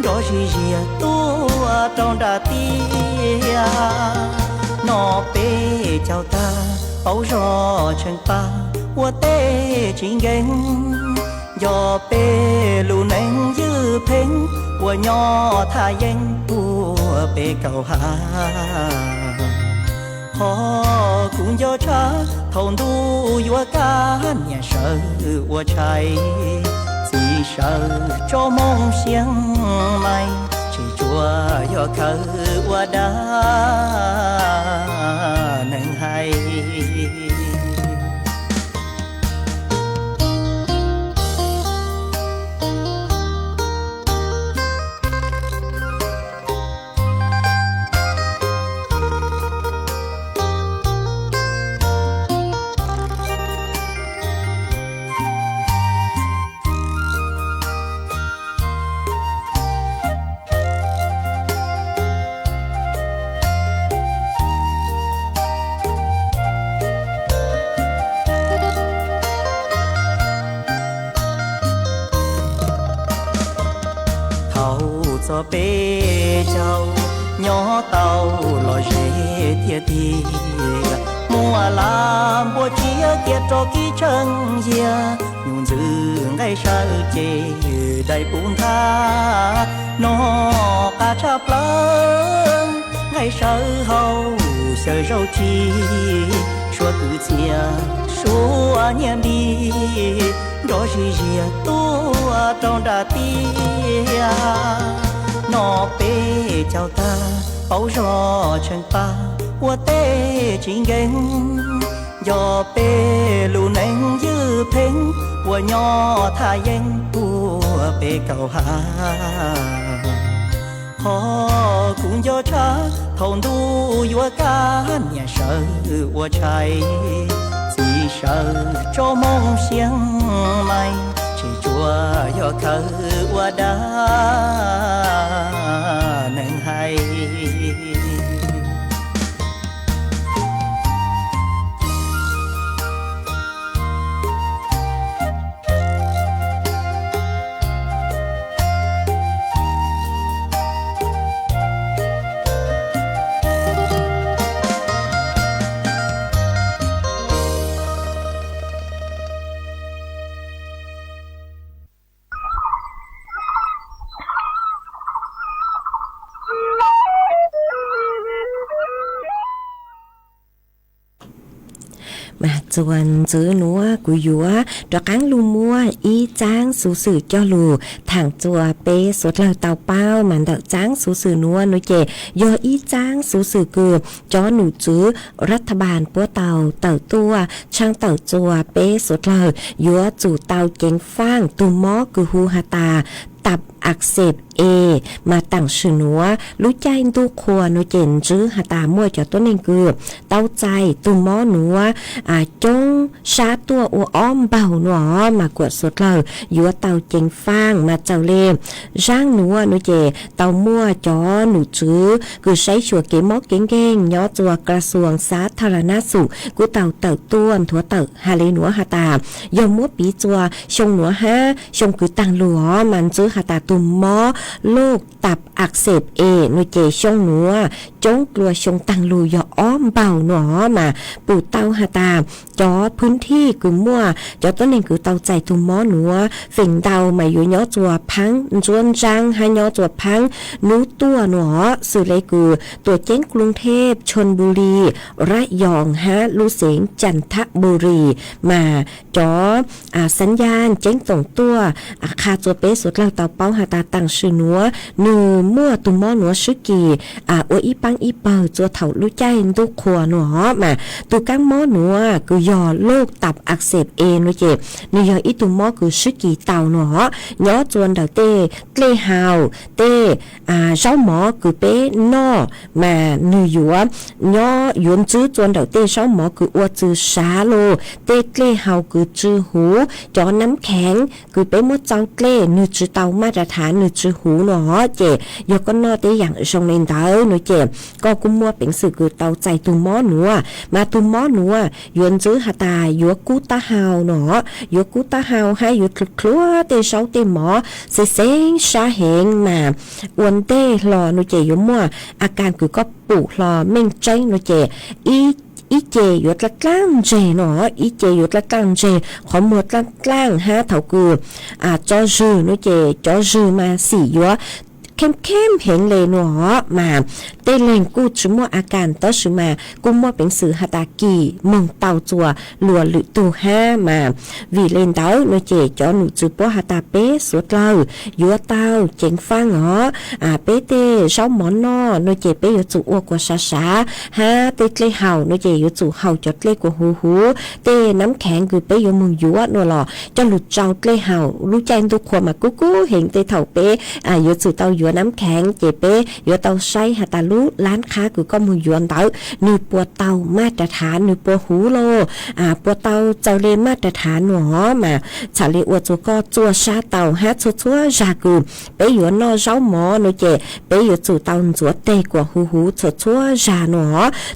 đó chỉ dìa tua trong đà tia nó nó bê chào ta bao gió chân pa của tê chính gánh gió bê lù nén dư phênh của nhỏ tha danh của bê cầu hà họ cũng do cha thôn đu vua cá nhà sợ vua trai chỉ sợ cho mong xiang mai chỉ chùa do khờ vua đá nâng hay cho bê châu nhỏ tàu lo dễ thiệt thì mùa làm bùa chia kia cho ký chân dìa nhung dư ngay sao chê đầy bùn tha nó cả chắp lớn ngay sao hầu sợ râu chi xua cứ chia xua nhẹ đi đó chỉ dìa tua trong đà tia nó bê chào ta bao gió chân pa của tê chính gánh gió bê lù nén dư phênh của nhỏ tha danh của bê cầu hà họ cũng do cha thôn đu vua cá nhà sợ vua trai chỉ sợ cho mong xiang mai chùa do khờ qua đá nâng hay
mà chọn giữ núa của dúa cho cán lu mua y tráng số sử cho lù thẳng chùa bê số lời tàu bao mà đợi tráng số sử núa nói chè do y tráng số sử cửa cho nụ chứรัฐบาลปัวเต่าเต่าตัวช่างเต่าจัวเป้สุดเลยยัวจู่เต่าเก่งฟ้างตุมอคือหูหาตาตับอักเสบเอมาตั้งชื่อนัวรู้ใจตู้ครัวนูเจนจื้อหาตามั่วจอต้นเองเกือบเต้าใจตุมอหนัวจงชาตัวอัวอ้อมเบาหนอมากวดสุดเลยยัวเต่าเจงฟ้างมาเจ้าเล่ร่างหนัวนูเจเต่ามั่วจอหนูจื้อคือใช้ชัวเก๋มอกเก่งเก่งย่อจัวกระทรวงสาธารณสุขกูเต่าเต่าต้วนถั่วเต่าฮาเลหนัวหาตายอมมั่วปีจัวชงหนัวฮะชงคือตังหลัวมันจื้อหาตาตุมมอโรคตับอักเสบเอนูเจช่องหนัวจงกลัวชงตังลูยออ้อมเบาหนอมาปูเต้าหาตาจอพื้นที่คือมั่วจอต้นเองคือเต้าใจตุมมอหนัวฝิ่งเต้ามาอยู่ย่อจัวพังจวนจังให้ย่อจัวพังนู้ตัวหนอสื่อเลยคือตัวเจ้งกรุงเทพชลบุรีระยองฮะลูเสงจันทบุรีมาจอสัญญาณเจ้งส่งตัวคาจัวเป๊สุดเราเต้าเป้าหาตาตั้งชื่อหนัวหนึ่งมั่วตุมมอหนัวซึกีออีปังอีเปิดจัวเถารู้ใจตุขัวหนัวมาตุกังมอหนัวคือยอโรคตับอักเสบเอนเจ็บนี่ยออีตุมมอคือซึกีเต่าหนัวย้อจวนเดาเต้เต้ฮาวเต้เจ้าหมอคือเป้นอมาหนึ่งหยัวย้อยวนจื้อจวนเดาเต้เจ้าหมอคืออวจื้อชาโลเต้เต้ฮาวคือจื้อหูจอน้ำแข็งคือเป้มดเจ้าเต้หนึ่งจื้อเต่ามาตร ฐานหรือจือหูเนาะเจยก็นอได้อย่างชงเลนเตอร์เนาะเจก็กุมัวเป็นสื่อคือเตาใจตุมม้อหนัวมาตุมม้อหนัวยวนจื้อหาตายัวกูตาฮาวเนาะยัวกูตาฮาวให้อยู่คลัวเตเช้าเตหมอเสงชาเหงมาอวนเต้หล่อเนาะเจยมัวอาการคือก็ปูหล่อเม่งใจเนาะเจอีเจอยู่ตะกลางเจเนาะอีเจอยู่ตะกลางเจขอหมดตะกลางฮะเท่าคือจอจือเนาะเจจอจือมาสี่ยัวเข้มเห็นเลยเนาะมาเต้นแรงกู้จุมัวอาการต่อชุมากุมัวเป็นสื่อหตากีมงเตาจัวหลัวหรือตูห้ามาวีเลนเต้าเนาะเจจอหนูจุปอหตาเป๊สวดเล่ายัวเต้าเจ๋งฟังเนาะเป๊เต้เช้าหมอนนอเนาะเจเป๊อยู่จุอ้วกว่าช้าฮะเต้เลยเห่าเนาะเจอยู่จุเห่าจดเล็กกว่าหูเต้น้ำแข็งคือเป๊อยู่มึงยัวเนาะหล่อจะหลุดเจ้าเลยเห่ารู้ใจทุกคนมากู้เห็นเต้เถ่าเป๊อยู่จุเต้ายัวน้ำแข็งเจเป้ยัวเตาไส้หาตาลุร้านค้าคือก็มือยวนเตาหนึ่งปัวเตามาตรฐานหนึ่งปัวหูโลปัวเตาเจ้าเลมาตรฐานหนอมาชาลีอวดจูก็จัวชาเตาฮัดชัวจากูเป้ยัวนอเจ้าหมอหนูเจเป้ยัวจูเตาจัวเตกว่าหูชัวจาหนอ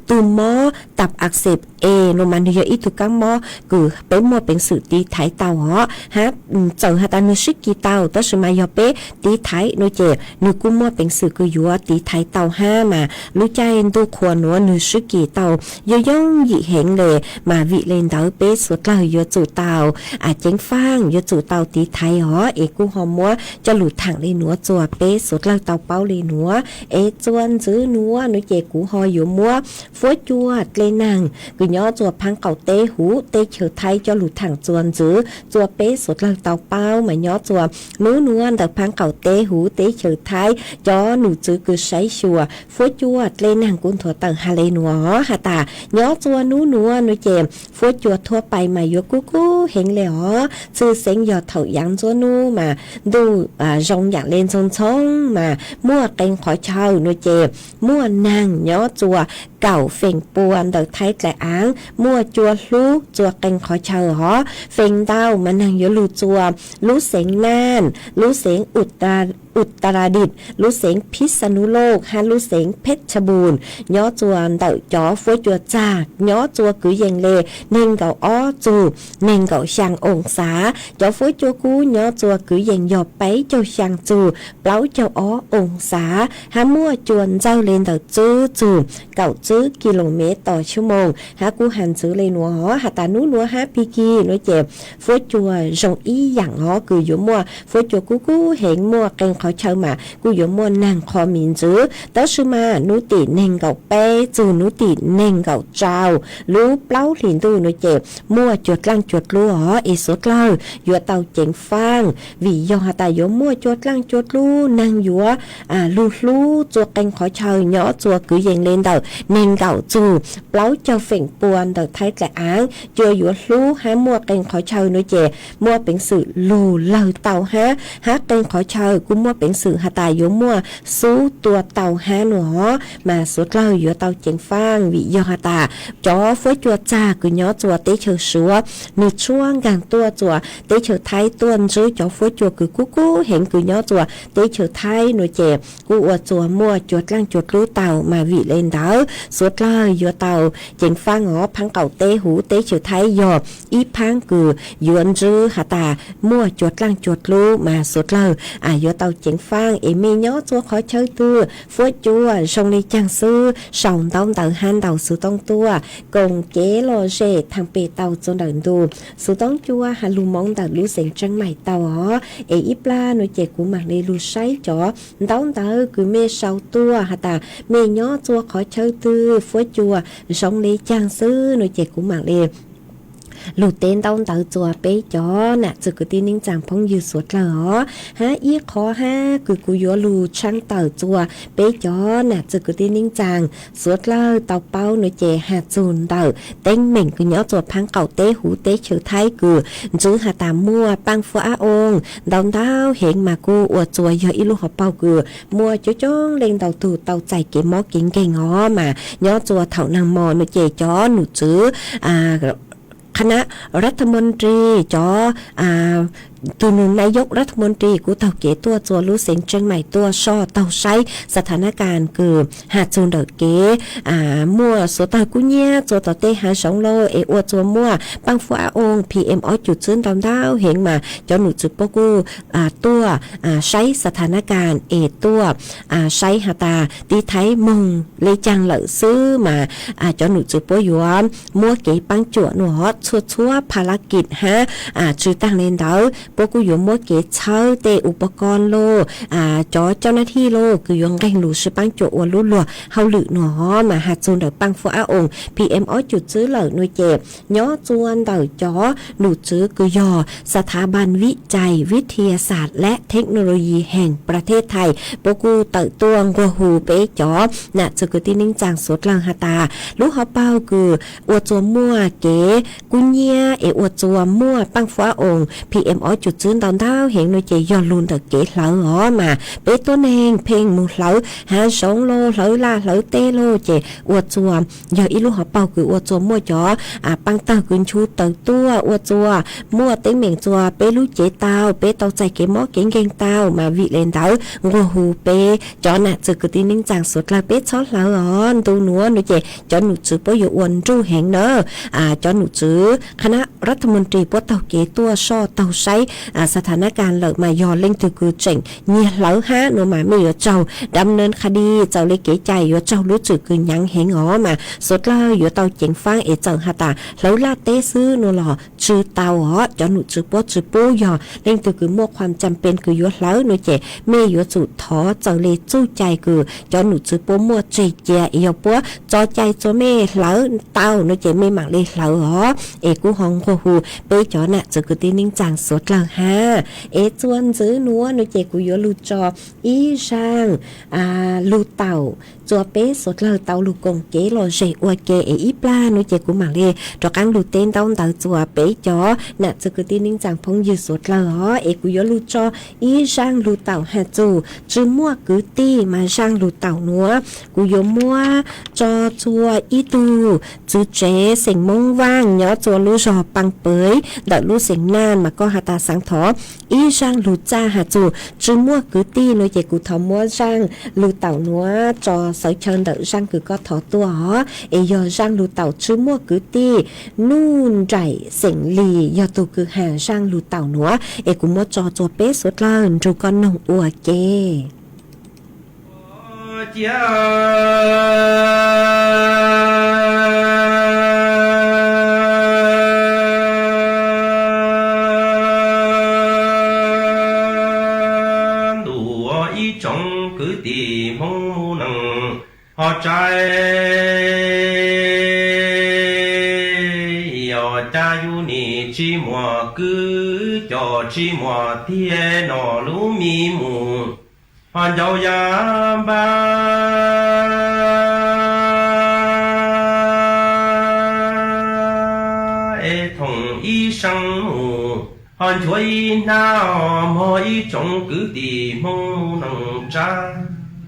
ตุ่มหมอตับอักเสบโนมันเยอะอีตุกังหมอคือเป้หมดเป็นสื่อตีไทยเตาหอฮะเจ้าหาตานุชิกีเตาตัวสมัยยอเป้ตีไทยหนูเจนึกุมัวเป็นสื่อคือยัวตีไทยเตาห้ามารู้ใจดูควรหนัวนึชิกีเตาย่องหยิเห็นเลยมาวิเลนเตาเป้สุดเลยยัวจูเตาเจ๋งฟางยัวจูเตาตีไทยหอเอกูหอมมัวจะหลุดถังเลยหนัวจัวเป้สุดเลยเตาเป้าเลยหนัวจวนซื้อหนัวหนูเจกูหออยู่มัวฟัวจัวเลยนางคือย่อจัวพังเก่าเตหูเตเฉยไทยจะหลุดถังจวนซื้อจัวเป้สุดเลยเตาเป้ามาย่อจัวมือนวลแต่พังเก่าเตหูเตเฉยไทยจอหนูจื้อคือใช้ชัวฟัวจัวเลยนางกุนถั่วตังฮาเลนัวหาตาย่อจัวนัวหนูเจมฟัวจัวทั่วไปมาอยู่กูเห็นเลยอ๋อซื้อเสียงหยอดเถายังจัวนูมาดูรงอยากเล่นชงมามั่วเก่งขอเช่าหนูเจมมั่วนางย่อจัวเก่าเฟ่งปวนเดอไทยแต่อ้างมั่วจัวรู้จัวเก่งขอเช่าหอเฟ่งดาวมันนางอยู่รูจัวรู้เสียงน่านรู้เสียงอุตรดิตถ์รู้เสียงพิษณุโลกฮะรู้เสียงเพชรบูรณ์ย่อจวนเต่าจ๋อฟัวจัวจากย่อจัวกือเยงเลเน่งเก่าอ้อจูเน่งเก่าช่างองศาจ๋อฟัวจัวกูย่อจัวกือเยงหยอบไปเจ้าช่างจูเปล่าเจ้าอ้อองศาฮะมั่วจวนเจ้าเลนเต่าจื้อจูเก่าจื้อกิโลเมตรต่อชั่วโมงฮะกูหันจื้อเลยหนัวหอหาตานูหนัวฮะปีกีหนัวเจ็บฟัวจัวจงอีอย่างหอกืออยู่มั่วฟัวจัวกูเห็นมั่วเก่งเขาเชิงมากูอยู่มั่วนางคอมินจื้อแต่ชื่อมานุติเน่งเก่าเป้จื้อนุติเน่งเก่าเจ้ารู้เปล่าหลินตูหนัวเจ็บมั่วจดล่างจดรู้หอเอสุดเล่าอยู่เตาเจ๋งฟังวิยอหาตาอยู่มั่วจดล่างจดรู้นางอยู่ลู่จัวเก่งขอเชิงย่อจัวกือเยงเล่นเต่าเน่งเก่าจูเปล่าเจ้าเฟ่งปวนเต่าไทยแต่อ้างจัวอยู่ลู่หามั่วเก่งขอเชิงหนัวเจ็บมั่วเป็นสื่อลู่เล่าเต่าฮะเก่งขอเชิงกูมั่วเป็นสื่อหาตาอยู่มั่วสู้ตัวเต่าฮะหนอมาสุดเล่าอยู่เต่าเจ๋งฟังวิยอหาตาจอฟัวจัวจ้ากูย่อจัวเตเฉยชัวหนึ่งช่วงกลางตัวจัวเตเฉยไทยตัวจื้อจอฟัวจัวคือกูเห็นกูย่อจัวเตเฉยไทยหนูเจ็บกูอวดจัวมั่วจดล่างจดรู้เต่ามาวิเลนเต่าสุดเล่าอยู่เต่าเจ๋งฟังอ๋อพังเก่าเตหูเตเฉยไทยหยอบอีพังคือยวนจื้อหาตามั่วจดล่างจดรู้มาสุดเล่าอยู่เต่าเจ๋งฟังเอเมย่อจัวขอเชิญตัวฟัวจัวชงในจังซื้อสองต้องเต่าหันเต่าซื้อต้องตัวกงเก๋โลเจทางเปเต่าจนเดินดูซื้อต้องจัวหาลูมองเต่ารู้เสียงจังใหม่เต่าอ๋ออีปลาหนูเจ็กกูหมักในลูใช้จ๋อต้องเต่าคือเมย์เศร้าตัวหาตาเมย์ย่อจัวขอเชิญตัวฟัวจัวชงในจังซื้อหนูเจ็กกูหมักเลยลูเต้นต้องเต่าจัวเป๊ะจ๋อน่ะจะกูตีนิ่งจังพงอยู่สวดเหรอฮะอีขอฮะคือกูยัวลูช่างเต่าจัวเป๊ะจ๋อน่ะจะกูตีนิ่งจังสวดเล่าเต่าเป้าหนูเจหาจูนเต่าเต้งเหม่งกูย่อจัวพังเก่าเต้หูเต้เฉยไทยกูจื้อหาตามมั่วปังฟัวองดองเต้าเห็นมากูอวดจัวยออีลูกหัวเป้ากูมั่วจ้องเล็งเต่าตู่เต่าใจเก๋มอเก่งอ๋อมาย่อจัวเถ่านางมอหนูเจจ๋อหนูจื้อคณะรัฐมนตรีจอ ตัวหนุนนายกรัฐมนตรีกูเต่าเก๋ตัวจัวรู้เสียงเชียงใหม่ตัวช่อเต่าใช้สถานการณ์คือหาจูนเดอเก๋มั่วสัวตากุเนียจัวต่อเตหา2โลเออวจัวมั่วปังฟัวองค์ PM อ้อยจุดชื้นดำดาวเห็นมาเจ้าหนูจุดปกูตัวใช้สถานการณ์ตัวใช้หาตาตีไทยมงเลยจังเหล่ซื้อมาเจ้าหนูจุดปยัวมั่วเก๋ปังจั่วหนูฮอตชัวภารกิจฮะจุดตั้งเลนเดาปกูอยู่มั่วเก๋เช่าเตอุปกรณ์โลจอเจ้าหน้าที่โลคือยองแรงหลูซื้อปังจั่วอวนลุ่นลัวเฮาหลือหนูฮอมาหาจูนเดอปังฟัวองค์ PM อ้อยจุดซื้อเหล่าหน่วยเจ็บย่อจวนเดาจอหนูซื้อคือยอสถาบันวิจัยวิทยาศาสตร์และเทคโนโลยีแห่งประเทศไทยปกูเติตวงกัวหูเป๊จอน่ะจะคือที่นิ่งจางสดลังหาตาลูกเขาเป้าคืออวดจัวมั่วเก๋กุญเนียอวดจัวมั่วปังฟ้าองค์ PM อ้อยจุดจื้นตอนเท้าเห็นหน่วยเจยอนลุนเตเก๋เหลาอ๋อมาเป๊ตัวเองเพลงมูเหลาหา2โลเหลาลาเหลาเตโลเจอวดจัวยออีลูกเขาเป้าคืออวดจัวมั่วจอปังเตอกุนชูเตตัวอวดจัวมั่วเต็งเหม่งจัวเปลูเจตาวเปเตาใจเก๋หม้อเก่งเก่งตาวมาวิเลนเตางัวหูเปจอน่ะจะคือที่นิ่งจางสดลาเปชอเหลาอ๋อตูหนัวหนูเจจอหนูจือปอยู่อวนจู้แห่งเนอจอหนูจือคณะรัฐมนตรีปวดเตาเก๋ตัวช่อเตาใช้สถานการณ์เหล่ามายอเล่งถือคือเจ๋งเงียเหลาฮะหนูมาไม่อยู่เจ้าดำเนินคดีเจ้าเลยเก๋ใจอยู่เจ้ารู้จือคือยังแห่งอ๋อมาสดลาอยู่เตาเจ๋งฟ้าเอเจ้าฮาตาเหลาลาเต้ซื้อหนูหล่อจือเตาอ๋อจอหนูจือปวดจือปูยอเล่งถือคือมั่วความจำเป็นคืออยู่เหลาหนูเจเมย์อยู่จุดท้อเจ้าเลยจู้ใจคือจอหนูจือปูมั่วใจเจียอีปัวจอใจโจเมเหลาเตาหนูเจไม่หมักเลยเหลาอ๋อเอกูหองกัวหูเปจอน่ะจะคือที่นิ่งจางสดลังฮะจวนซื้อนัวหนูเจกูอยู่ลูจออีช่างลูเต่าจัวเป๊สดเลยเตาลูกงเก๋โลเจอวเกอีปลาหนูเจกูหมักเลยจอกังลูเต้นเต้าเตาจัวเป๊จอน่ะจะคือที่นิ่งจางพงยืดสดเลยอ๋อกูอยู่ลูจออีช่างลูเต่าฮะจูจื้อมั่วกือตี้มาช่างลูเต่านัวกูอยู่มั่วจอจัวอีตูจื้อเจเสียงมงว่างเนาะจัวลูจอปังเปยดอกลูเสียงนานมาก็หาตาสังถออีช่างลูจ้าหาจูจื้อมั่วกือตี้หนูเจกูทอมั่วช่างลูเต่านัวจอใส่เชิญเดอช่างคือก็ถอตัวอ๋อยอช่างลูเต่าจื้อมั่วกือตี้นู่นใจเสียงลียอตูคือหาช่างลูเต่านัวกูมั่วจอจัวเป๊สดเลยจูก็นงอัวเก
họ trai họ cha yu ni chi mùa cứ cho chi mùa thiên nọ lú mi mù họ giàu ya ba thùng y sang mù họ chuối nào mỗi trong cứ tìm mong nằng cha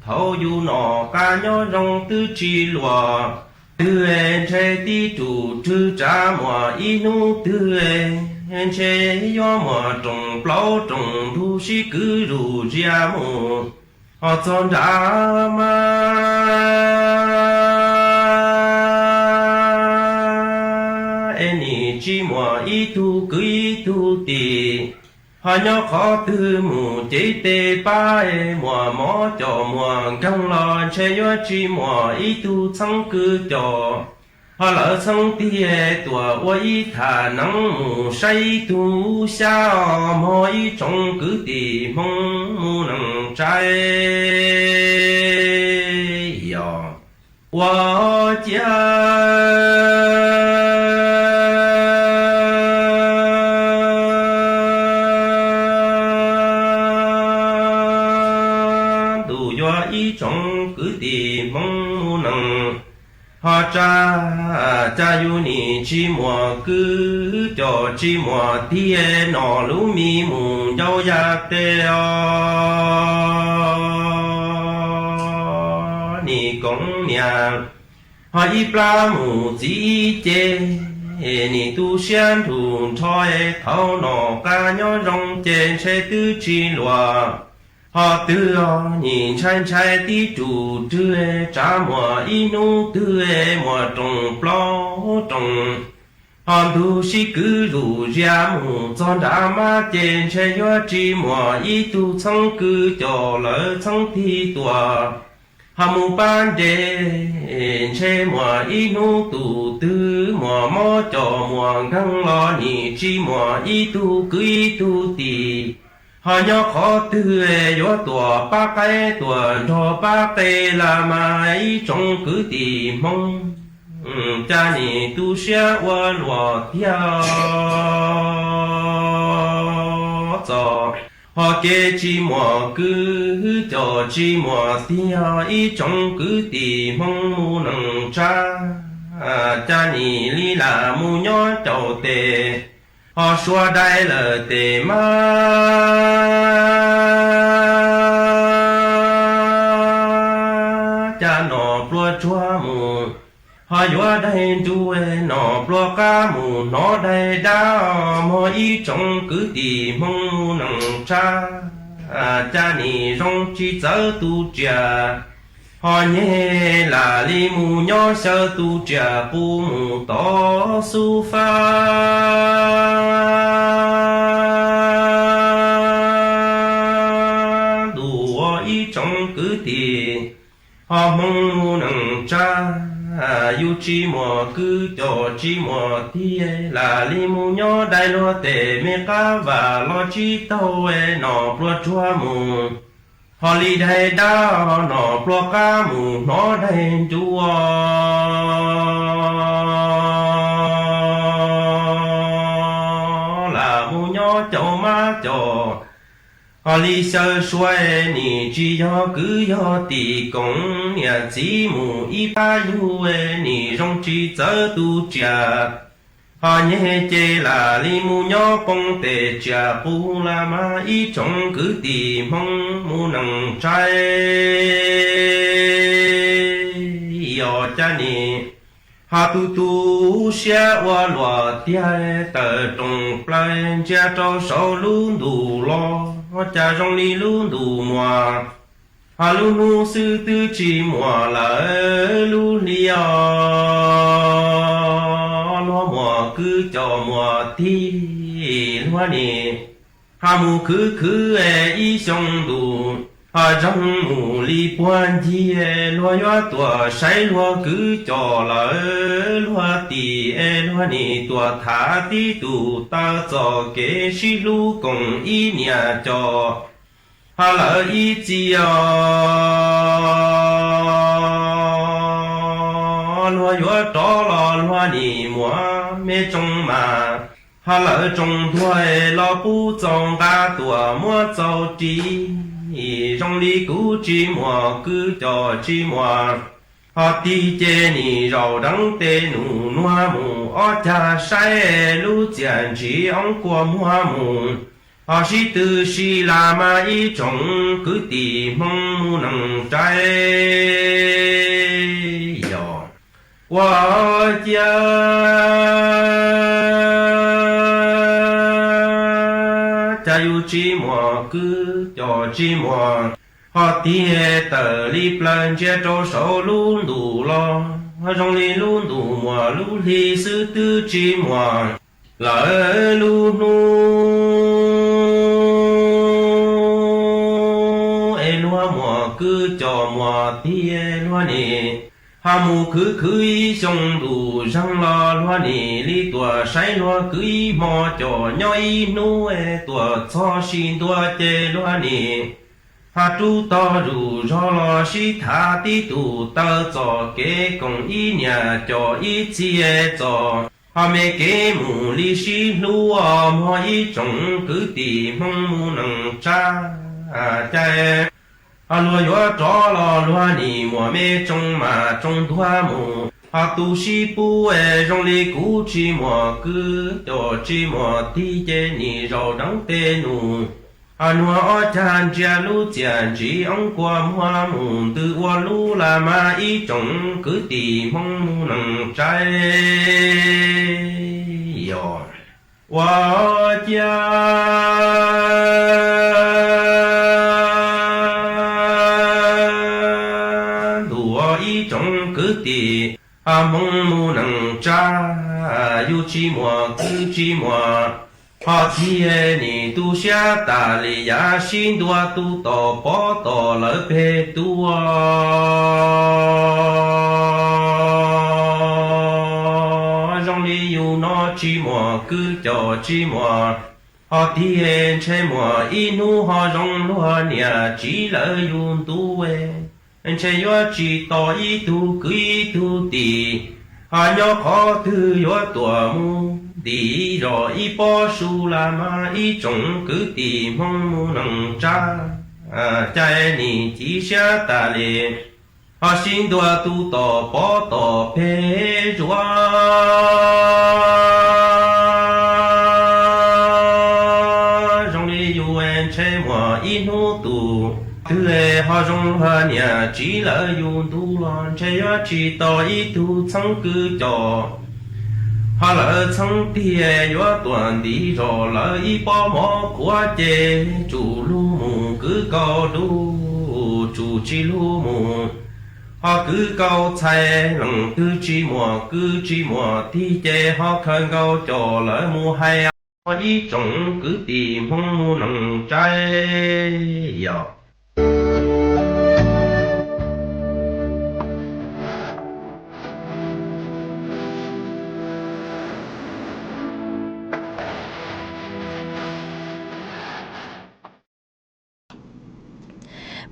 thâu du nọ ca nhó rong tư chi lùa tư en che ti chủ trư cha mùa y nu tư en che yo mùa trồng plau trồng thu si cứ rù ria mù họ chọn ra ma en ni chi mùa y tu ti họ nhớ khó tư mù chế tê ba mùa mó cho mùa găng lo che yo chi mùa y tu sang cứ cho họ lỡ sang tia tua quay thả nắng mù say tu xa mò y trong cứ tì mong mù nắng trái yo wa cha trong cứ tìm mong nằng họ cha yu ni chi mùa cứ cho chi mùa thiên nọ lú mi mù dâu ya tê ni công nhà họ y pla mù chỉ chê nì tu xian thùn thôi thâu nọ ca nhó rong chèn xe tư chi lùa họ tư nhìn chai chai tí chủ tư trả mùa inu tư mùa trồng plo trồng họ tu sĩ cứ rủ ra mù cho đã ma chèn xe yo chi mùa y tu xong cứ cho lỡ xong thi tùa họ mù ban đề xe mùa inu tu tư mùa mò cho mùa găng lo nì chi mùa y tu cứ y tu tì họ nhớ khó tư yo tùa ba cái tùa cho ba cái là mai trong cứ tì mong cha nì tu xia wa lùa theo cho họ kê chi mùa cứ cho chi mùa theo ý trong cứ tì mong mu nâng cha cha nì li là mu nhó chầu tề họ xua đại là tề ma cha nọ plua chua mù họ yo đây tu nọ plua ca mù nó đây đã mò ý trong cứ tì mong mu nâng cha cha nì rong chi chớ tu trà họ nhé là li mù nhỏ sơ tu trà bu mù to su pha đủ ý trong cứ tì họ mong mu nâng cha yu chi mùa cứ cho chi mùa thì là li mù nhỏ đại lo tề mê cá và lo chi tàu nọ plua chua mù họ li đại đa nọ plua cá mù nó đại chua là mù nhỏ chậu má chậu họ li sơ xoay nì chi do cứ do tì công nhà chỉ mù y ba yu nì rong chi chớ tu trà họ nhé chê là li mù nhỏ bông tề trà bu la ma y trong cứ tì mong mù nâng trai yo cha nì hà tu xia wa lùa tia tờ trồng plan cha trâu sầu lu đủ lo cha rong li lu đủ mùa hà lu nu sư tư chi mùa là lu lia lo mùa cứ cho mùa thi lo nè hà mù cứ y song đủ hà rong mù li quan chi lo yo tua sai lo cứ cho là lo tì lo nè tua thả tí tu ta cho kế si lu công y nhà cho hà lỡ y chi lo yo cho lo nè mua mê trong mà hà lỡ trong thuê lo bu trong ta tua mua châu chi trong lý cũ chi mùa cứ cho chi mùa họ ti chê nì rau đắng tê nụ noa mù ó cha sai lu chèn chỉ ông qua mua mù họ si tư si la ma y trong cứ tì mong mu nâng trái yo wa cha cha yu chi mùa cứ cho chi mùa họ tia tờ li plan che cho sầu luôn đủ lo họ trong li luôn đủ mùa lu li sư tư chi mùa lỡ lu nu e lúa mùa cứ cho mùa tia lúa nè hà mù cứ y sông đủ răng lo lúa nè li tua sai lúa cứ y mò cho nhoi nu e tua cho xin tua chê lúa nè hà tu to rủ cho lo si tha tí tu tơ cho kế công y nhà cho y chi e cho hà mê kế mù li si lúa mò y trồng cứ tì mong mù nâng cha cha e hà lúa yo cho lo lúa nì mùa mê trong mà trong thua mù hà tu si bu e rong li cú chi mùa cứ cho chi mùa tí chê nì rau đắng tê nụ Anua o chan chia lu chian chỉ ông qua mua mùn từ qua lu là ma ý trồng cứ tì mong mu nằng trái yo wa chia lúa ý trồng cứ tì mong mu nằng trái yu chi mùa cứ chi mùa họ thiê ni tu xia ta li ya xin đua tu tò bó tò lỡ bê tua trong li yu nó chi mùa cứ cho chi mùa họ thiê che mùa inu họ trong lúa nhà chỉ lỡ yun tu we che yo chỉ tò y tu cứ y tu tì họ nhớ khó thư yo tua mu đi rồi y bỏ su la ma y trồng cứ tìm mong mu nằng cha trái ni chỉ xa ta lệ họ xin đua tu tò bỏ tò phê chúa trong đi yu en che mùa y nu tu thứ lệ họ trong hoa nhà chỉ là yu tu lon che yo chỉ tò y tu chẳng cứ cho họ lỡ chẳng tiề yo tuần đi rồi lỡ y bỏ mỏ của chế chủ lu mù cứ cầu đu chủ chi lu mù họ cứ cầu chạy lần cứ chi mùa thì chế họ khơi cầu cho lỡ mù hay họ y trồng cứ tìm mong mù nằng trái yo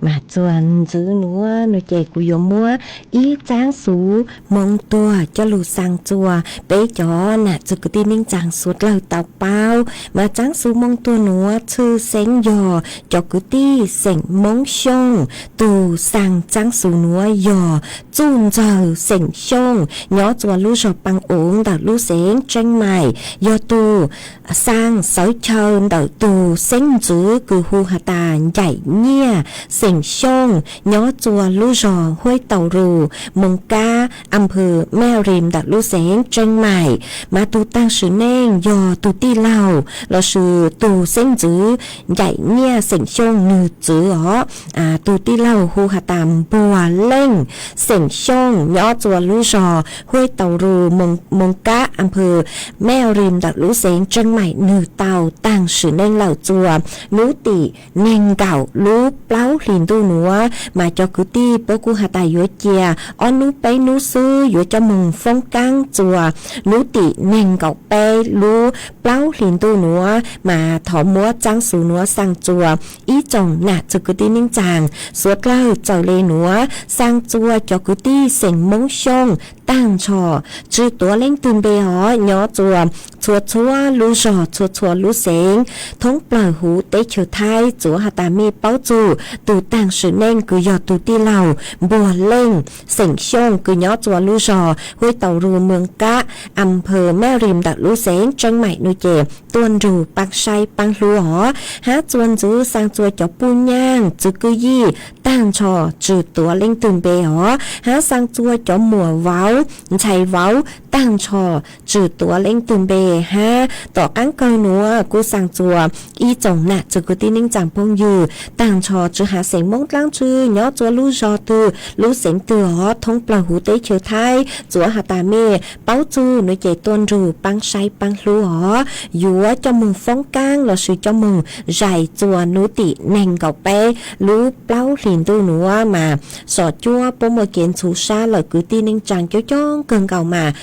mà chuẩn giữ núa nó chạy của yo múa ý tráng sú mong tua cho lù sang chùa bé chó nè cho cái tin ninh tráng suốt lời tàu bao mà tráng sú mong tua núa chư sánh yo cho cái ti sánh mong sông tù sang tráng sú núa yo chun giờ sánh sông nhỏ chùa lù sọp bằng uống đợt lù sánh tranh mày yo tù sang sói trơn đợt tù sánh giữ cứ hu hà tà chạy nhia sành sông nhỏ chùa lú rò huế tàu rù mông ca âm hừ mèo rìm đặt lú sén tranh mải mà tu tăng sự nên dò tu ti lào là sự tu sen giữ dạy nghe sành sông như chữ ó tu ti lào hu hà tàm bùa lên sành sông nhỏ chùa lú rò huế tàu rù mông ca âm hừ mèo rìm đặt lú sén tranh mải như tàu tăng sự nên lào chùa nú tỉ nên gạo lú pláu liền tu nữa mà cho cứ ti bố cu hà tài yo chia on nú pe nú sư yo cho mừng phong cang chùa nú tỉ nền gạo pe lú pláu liền tu nữa mà thọ múa trang sử nữa sang chùa ý chồng nè cho cứ ti ninh chàng suốt lâu trở lên nữa sang chùa cho cứ ti sành mông sông tăng trò chứ tổ lên từng bề họ nhỏ chùa chùa lú rò chùa lú sén thống bờ hú tế chờ thai chùa hà tà mê báo chù từ tăng sự nên cứ giọt từ ti lầu bùa lên sảnh sông cứ nhỏ chùa lú rò huế tàu rù mường cá âm phờ mèo rìm đặt lú sén tranh mại nuôi chè tuôn rù băng say băng lú hó hát chuôn giữ sang chùa cho pu nhang chứ cứ gì tăng trò trừ tổ lên từng bề hó hát sang chùa cho mùa váu chạy váu tăng trò trừ tổ lên từng bề ha tỏ cán cơ nữa cô sang chùa y chồng nè chứ cứ tin ninh chẳng phong dư tăng trò chứ hạ sánh mong lăng chư nhỏ chùa lú rò từ lú sánh từ hó thông bờ hú tế chờ thai chùa hà tà mê báo chư nơi chạy tuôn rù băng say băng lú hó dúa cho mừng phong cang là sự cho mừng giải chùa nú tỉ nành gạo bé lú pláu liền tu nữa mà sọ chua bố mơ kiến chú xa lời cứ tin ninh chẳng cho chong cần gạo mà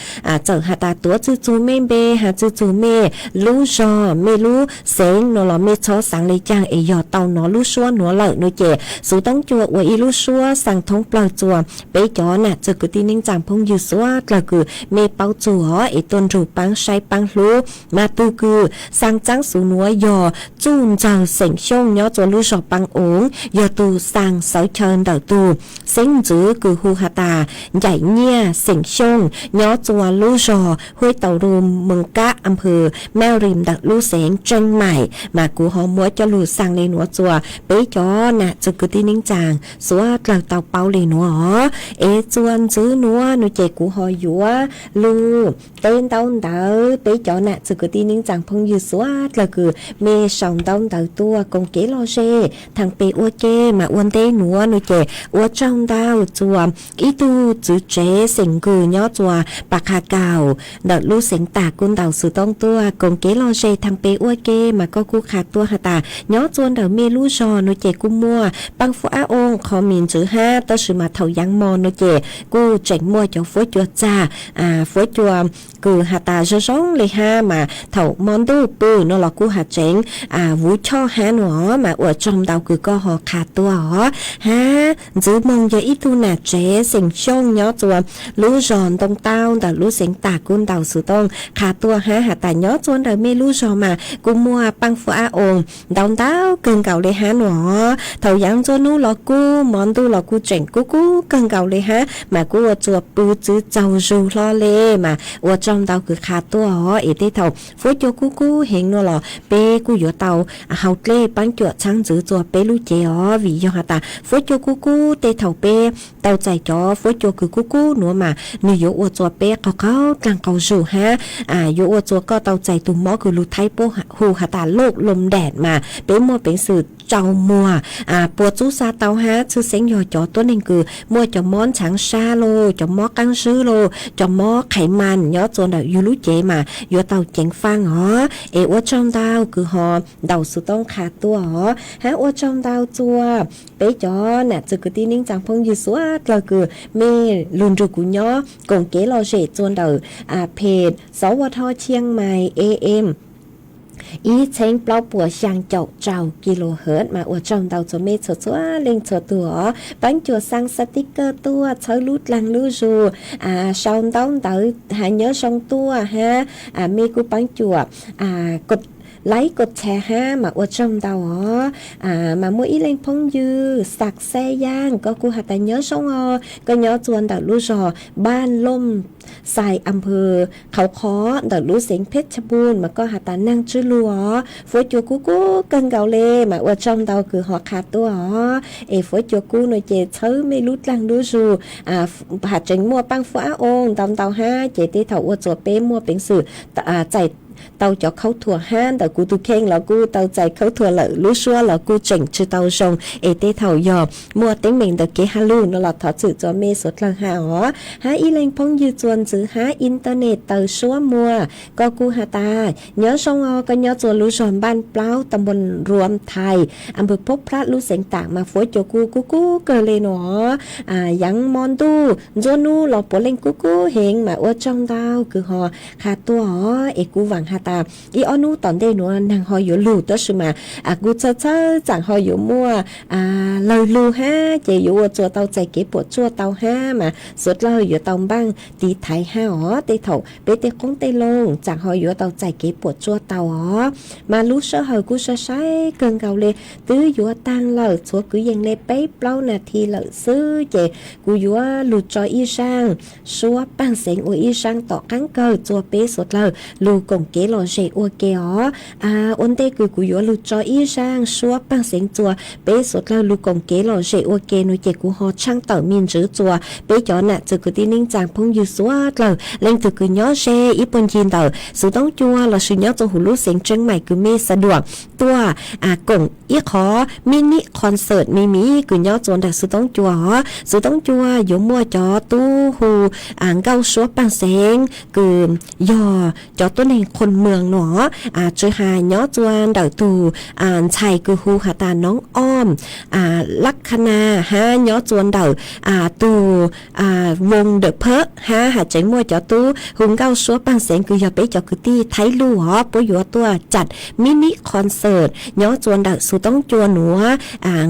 chở hà tà túa chư chú mê bê hà chư chú mê lú rò mê lú sánh nó là mê chó sáng lấy chàng ấy dò tàu nó lú xua nó lợi nơi chè số tông chùa của y lú xua sang thông bờ chùa bé chó nè chở cứ tin ninh chẳng phong dư xua là cứ mê bao chùa ấy tuôn rù băng say băng lú mà tu cứ sang trắng số núa dò chun chào sảnh sông nhỏ chùa lú rò băng uống dò tu sang sáu chân đầu tu sánh giữ cứ hu hà tà dạy nha sảnh sông nhỏ chùa ลู่จอห้วยเต่ารูมเมืองกะอำเภอแม่ริมดักลู่เสงเชียงใหม่มากูหอมัวจะลู่สั่งเลยหนัวจัวไปจอน่ะจะกึที่นิ่งจางสัวกลางเต่าเปาเลยหนัวจวนซื้อหนัวหนูเจกูหอยัวลู่เต้นเต้าเต๋อไปจอน่ะจะกึที่นิ่งจางพงยืสัวกลางคือเมสองเต้าเต๋อตัวกงเกลอเชทางเปอวเกมาอวนเต้หนัวหนูเจอวจ้องดาวจัวอีตูจื้อเจเสิงกือย่อจัวปากคาเก่าดักลู่เสียงตากุนเต่าสือต้องตัวกงเกลอเชทางเปอวเกมาก็กูขาดตัวหาตาย่อจวนเดาเมลู่ชอหนูเจกูมัวปังฟัวอาองคอมินจื้อห้าตะสือมาเถายังมอนหนูเจกูเจ๋งมัวจะฟัวจัวจ้าฟัวจัวกูหาตาจะร้องเลยห้ามาเถามอนดูปืนนอลกูหาเจ๋งวูช่อหาหนอมาอวดจอมเดาคือก็หอขาดตัวหอฮะจื้อมองจะอีตูน่ะเจสิงช่องย่อจัวลู่จอนตรงเต้าแต่ลู่เสียงตากุนเต่าสือต้องขาดตัวหาตาย่อจวนเดาเมลู่ชอมากูมัวปังฟัวอาองดาวเต้าเกินเก่าเลยฮะหนอเถายังจวนนู้หลอกกูมอนดูหลอกกูเจ๋งกูเกินเก่าเลยฮะมากูอวดจัวปูจื้อเจ้าจูรอเลมาอวดจอมเต่าคือขาดตัวหอเอเตเถาฟัวจัวกูเห็นนัวหรอเป้กูอยู่เต่าเฮาเล่ปังจัวช่างจื้อจัวเป้ลู่เจอ๋อวิยอหาตาฟัวจัวกูเตเถาเป้เต่าใจจ่อฟัวจัวคือกูหนัวมาหนูอยู่อวดจัวเป้เขากลางเขาจูฮะอยู่อวดจัวก็เต่าใจตุ่มหม้อคือลู่ไทโปหูหาตาโลกลมแดดมาเป้มัวเป็นสื่อเจ้ามัวปวดจูซาเตาฮะชื่อเสียงยอจอตัวนึงคือมัวจะม้อนฉางชาโลจะม้อกังซื้อโลจะม้อไขมันยอจนอยู่รู้เจมาอยู่เตาเจ๋งฟังหอว่าจอมดาวคือหอเดาสุต้องขาดตัวหอฮะว่าจอมดาวจัวไปจอน่ะจะคือที่นิ่งจังพงอยู่สวดเราคือเมลุนจุกุญยอกงเกลอเจจนเดาเพจสวทเชียงใหม่ AMอีเชงเปล่าปัวช่างเจ้ากิโลเฮิรตซ์มาอวดจอมเตาจะเมฆชัวเล็งชัวตัวปังจัวสั่งสติกเกอร์ตัวใช้ลูดลังลูจูชาวเต้าหาเนื้อช่องตัวฮะมีกูปังจัวกดไลค์กดแชร์ห้ามาอวดจอมเตามามัวอีเล็งพงยือสักแซ่ย่างก็กูหาแต่เนื้อช่องก็เนื้อจวนเตาลูจอบ้านล่มใส่อำเภอเขาค้อเดารู้เสียงเพชรบูรณ์มาก็หาตานั่งชื่อลัวฟัวจัวกูเกินเกาเลมาอวดจอมเตาคือหอขาดตัวฟัวจัวกูหน่อยเจเชื้อไม่รู้ลังดูจูหาจังมัวปังฟ้าองตำเตาห้าเจตีเถาอวดจัวเป้มัวเป็นสื่อใจเตาจะเข้าถั่วห้านแต่กูตุเข่งแล้วกูเตาใจเข้าถั่วเหล่ารู้ชัวแล้วกูเจ๋งชื่อเตาชงเตเถายอมัวเต็งเหม่งแต่เกฮาลูนหลอดถอดสื่อจอเมสดลังหาหาอีเลงพงยืจวนซื้อหาอินเทอร์เน็ตเตาชัวมัวก็กูหาตาเนื้อชงก็เนื้อจวนรู้ชอนบ้านเปล่าตำบลรวมไทยอำเภอพบพระรู้เสียงต่างมาฝอยโจกูเกิดเลยหนอยังมอนดูจวนนู้หลอดปวดเล่งกูเฮงมาอวดจองดาวคือหอขาดตัวกูหวังหาตาอีอนูตอนเดนัวนางหอยอยู่ลู่ตัวใช่ไหมกูเจอจังหอยอยู่มัวเลยลู่ฮะเจอยู่จัวเตาใจเก็บปวดจัวเตาห้ามาสุดเลยอยู่เตาบ้างตีไทยห้าเตเถาเปเตคงเตลงจังหอยอยู่เตาใจเก็บปวดจัวเตามาลู่เสหอยกูใช้เกินเก่าเลยตื้ออยู่ตังเลยชัวกูยังในเป๊ะเปล่านาทีเลยซื้อเจกูอยู่ลู่จอยอีช่างชัวปังเสียงอีช่างต่อกั้งเกิดจัวเป๊ะสุดเลยลู่กงเกลเจอวเกออนเตคือกูอยู่ลู่จอยอีช่างชัวปังเสียงจัวเป๊ะสุดเลยลู่กงเกลเจอวเกนุเจกูหอช่างต่อมินจื้อจัวเป๊ะจอน่ะจะกูที่นิ่งจางพงอยู่สวดเลยเล่นคือกูย้อเชอีปนยินต่อสุดต้องจัวเราสุดย้อจงหูลู่เสียงเชียงใหม่คือเมสะดวกตัวกงอีขอมินิคอนเสิร์ตมีกูย้อจนแต่สุดต้องจัวอยู่มัวจอตู้หูเก้าชัวปังเสียงคือย่อจอตัวในคนเมืองหนอช่วยหาย้อจวนเดาตูชัยคือหูหาตาน้องอ้อมลักคณาหาย้อจวนเดาตูวงเดอะเพอหาใจมัวจอตู้หุงเก้าชัวปังเสียงคืออย่าไปจอคือที่ไทยลู่ปอยู่ตัวจัดมินิคอนเสิร์ตย้อจวนเดาสุต้องจวนหนัว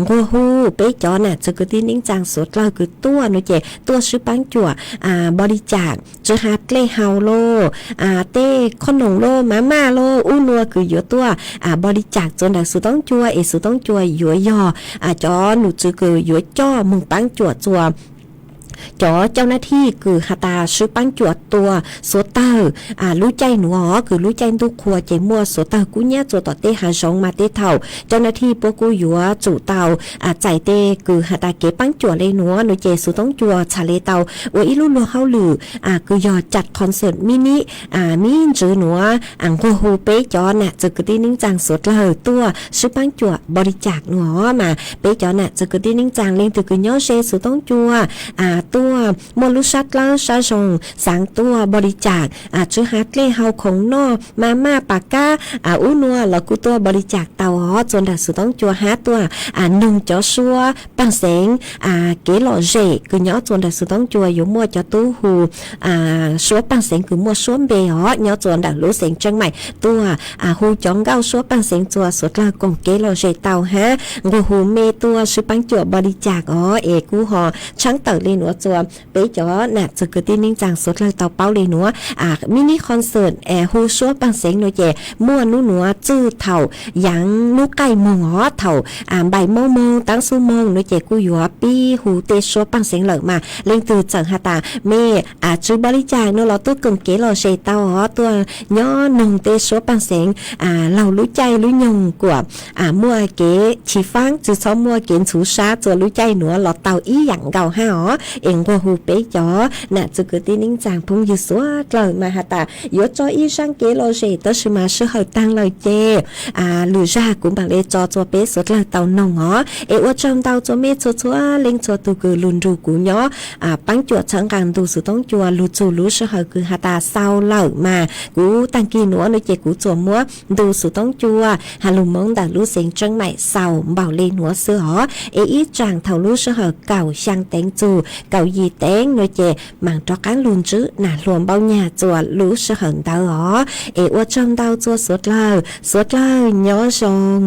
งัวหูไปจอน่ะจะคือที่นิ่งจางสดเราคือตัวหนูเจตัวชื่อปังจั่วบริจาคจะหาเกลเฮาโลเต้ขนมโลมาโลอู้นัวคืออยู่ตัวบริจาคจนได้สุต้องจัวสุต้องจัวอยู่ย่อจอหนูจือคืออยู่จ้อมึงปังจั่ว จอเจ้าหน้าที่คือหาตาซื้อปังจวดตัวสวเตอร์รู้ใจหนูคือรู้ใจทุกครัวใจมัวสวเตอร์กูเนี่ยจวดต่อเตหาสองมาเตเท่าเจ้าหน้าที่พวกกูอยู่จู่เตาใจเตคือหาตาเก็บปังจวดเลยหนูหนูเจสุต้องจัวชาเลเตาโอ้ยลูกเฮาหรือคือยอจัดคอนเสิร์ตมินิมีนจือหนูโกฮูเป๊จอน่ะจะกระดิ่งนิ่งจังสวดเลยตัวซื้อปังจวดบริจาคหนูมาเป๊จอน่ะจะกระดิ่งนิ่งจังเล่นตือคือย่อเชสุต้องจัวตัวมอลุชัดแล้วชาชงสางตัวบริจาคชื่อฮักเล่เฮาของนอมาม่าปากกาอุ้นัวแล้วกูตัวบริจาคเตาจนดัสุต้องจัวหาตัวนุ่งจอชัวปังเสงเก๋หล่อเจคือย่อจนดัสุต้องจัวอยู่มัวจอตู้หูชัวปังเสงคือมัวชัวเบย่อจนดัรู้เสียงจังใหม่ตัวหูจ้องเก้าชัวปังเสงจัวสุดละกงเก๋หล่อเจเตาฮะกูหูเมตัวชื่อปังจัวบริจาคเอกูหอช่างเต๋อเลยหนัวจัวเป๊จอน่ะจะเกิดที่นิ่งจังสุดเลยเตาเป้าเลยหนัวมินิคอนเสิร์ตฮูชัวปังเสงหนัวเจมั่วนู่หนัวจื้อเถ่ายังนุกไก่มงเถ่าใบโมตั้งซูมงหนัวเจกูอยู่ปีหูเตชัวปังเสงเหลือมาเล่งตือจังหาตาเมจื้อบริจาคเนาะเราตัวกึ่งเก๋เราเชเตาตัวย่อนงเตชัวปังเสงเรารู้ใจรู้ยงกว่ามั่วเก๋ชีฟังจื้อซ้อมมั่วเก๋ชูชาจัวรู้ใจหนัวเราเตาอีหยังเก่าห้าเองว่าหูเป๊จอน่ะจะเกิดที่นิ่งจังพุ่งอยู่สัวเลยมาหาตายอจออีช่างเก๋เราเชตชิมาชื่อเหตั้งเลยเจหรือจ้ากุมบังเลจอจัวเป๊สุดเลยเตานงเอวจอมเตาจัวเมจัวจัวเล็งจัวตูกือลุนรูกูเนาะปังจัวชังกันดูสุต้องจัวลูจูลูชื่อเหคือหาตาเศร้าเหล่ามากูตังกีหนัวในเจกูจัวมัวดูสุต้องจัวฮาลุมงดังรู้เสียงจังใหม่เศร้าเบาเลหนัวเสือเออีจางเท่าลูชื่อเหเก่าช่างเต็งจูเก่ายีเต็งในเจมังจอกันลุนจื้อหน้ารวมเบาหญ้าจัวลูชื่อเหเตาเอวจอมเตาจัวสุดเลยย้อชง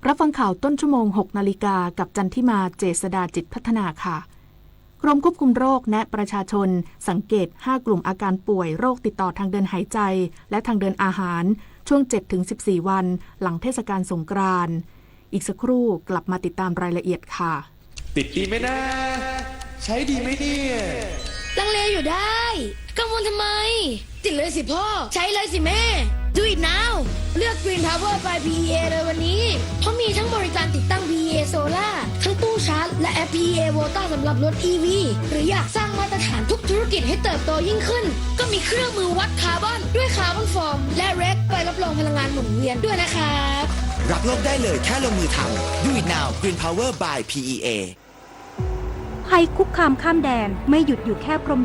รับฟังข่าวต้นชั่วโมง 6 นาฬิกากับจันทิมาเจษฎาจิตพัฒนาค่ะกรมควบคุมโรคแนะประชาชนสังเกต 5 กลุ่มอาการป่วยโรคติดต่อทางเดินหายใจและทางเดินอาหารช่วง 7-14 วันหลังเทศกาลสงกรานต์อีกสักครู่กลับมาติดตามรายละเอียดค่ะ
ติดดีไหมนะใช้ดีไหมเนี่ย
ลังเลอยู่ได้กังวลทำไมติดเลยสิพ่อใช้เลยสิแม่ Do it now เลือก Green Power by PEA เลยวันนี้เพราะมีทั้งบริการติดตั้ง PEA Solar ทั้งตู้ชาร์จและแอป PEA Volta สำหรับรถ EV หรืออยากสร้างมาตรฐานทุกธุรกิจให้เติบโตยิ่งขึ้นก็มีเครื่องมือวัดคาร์บอนด้วยคาร์บอนฟอร์มและเรคใบรับรองพลังงานหมุนเวียนด้วยนะครับ
รับโลกได้เลยแค่ลงมือทำ Do it now Green Power by PEA
ภัยคุกคามข้ามแดนไม่หยุดอยู่แค่พรม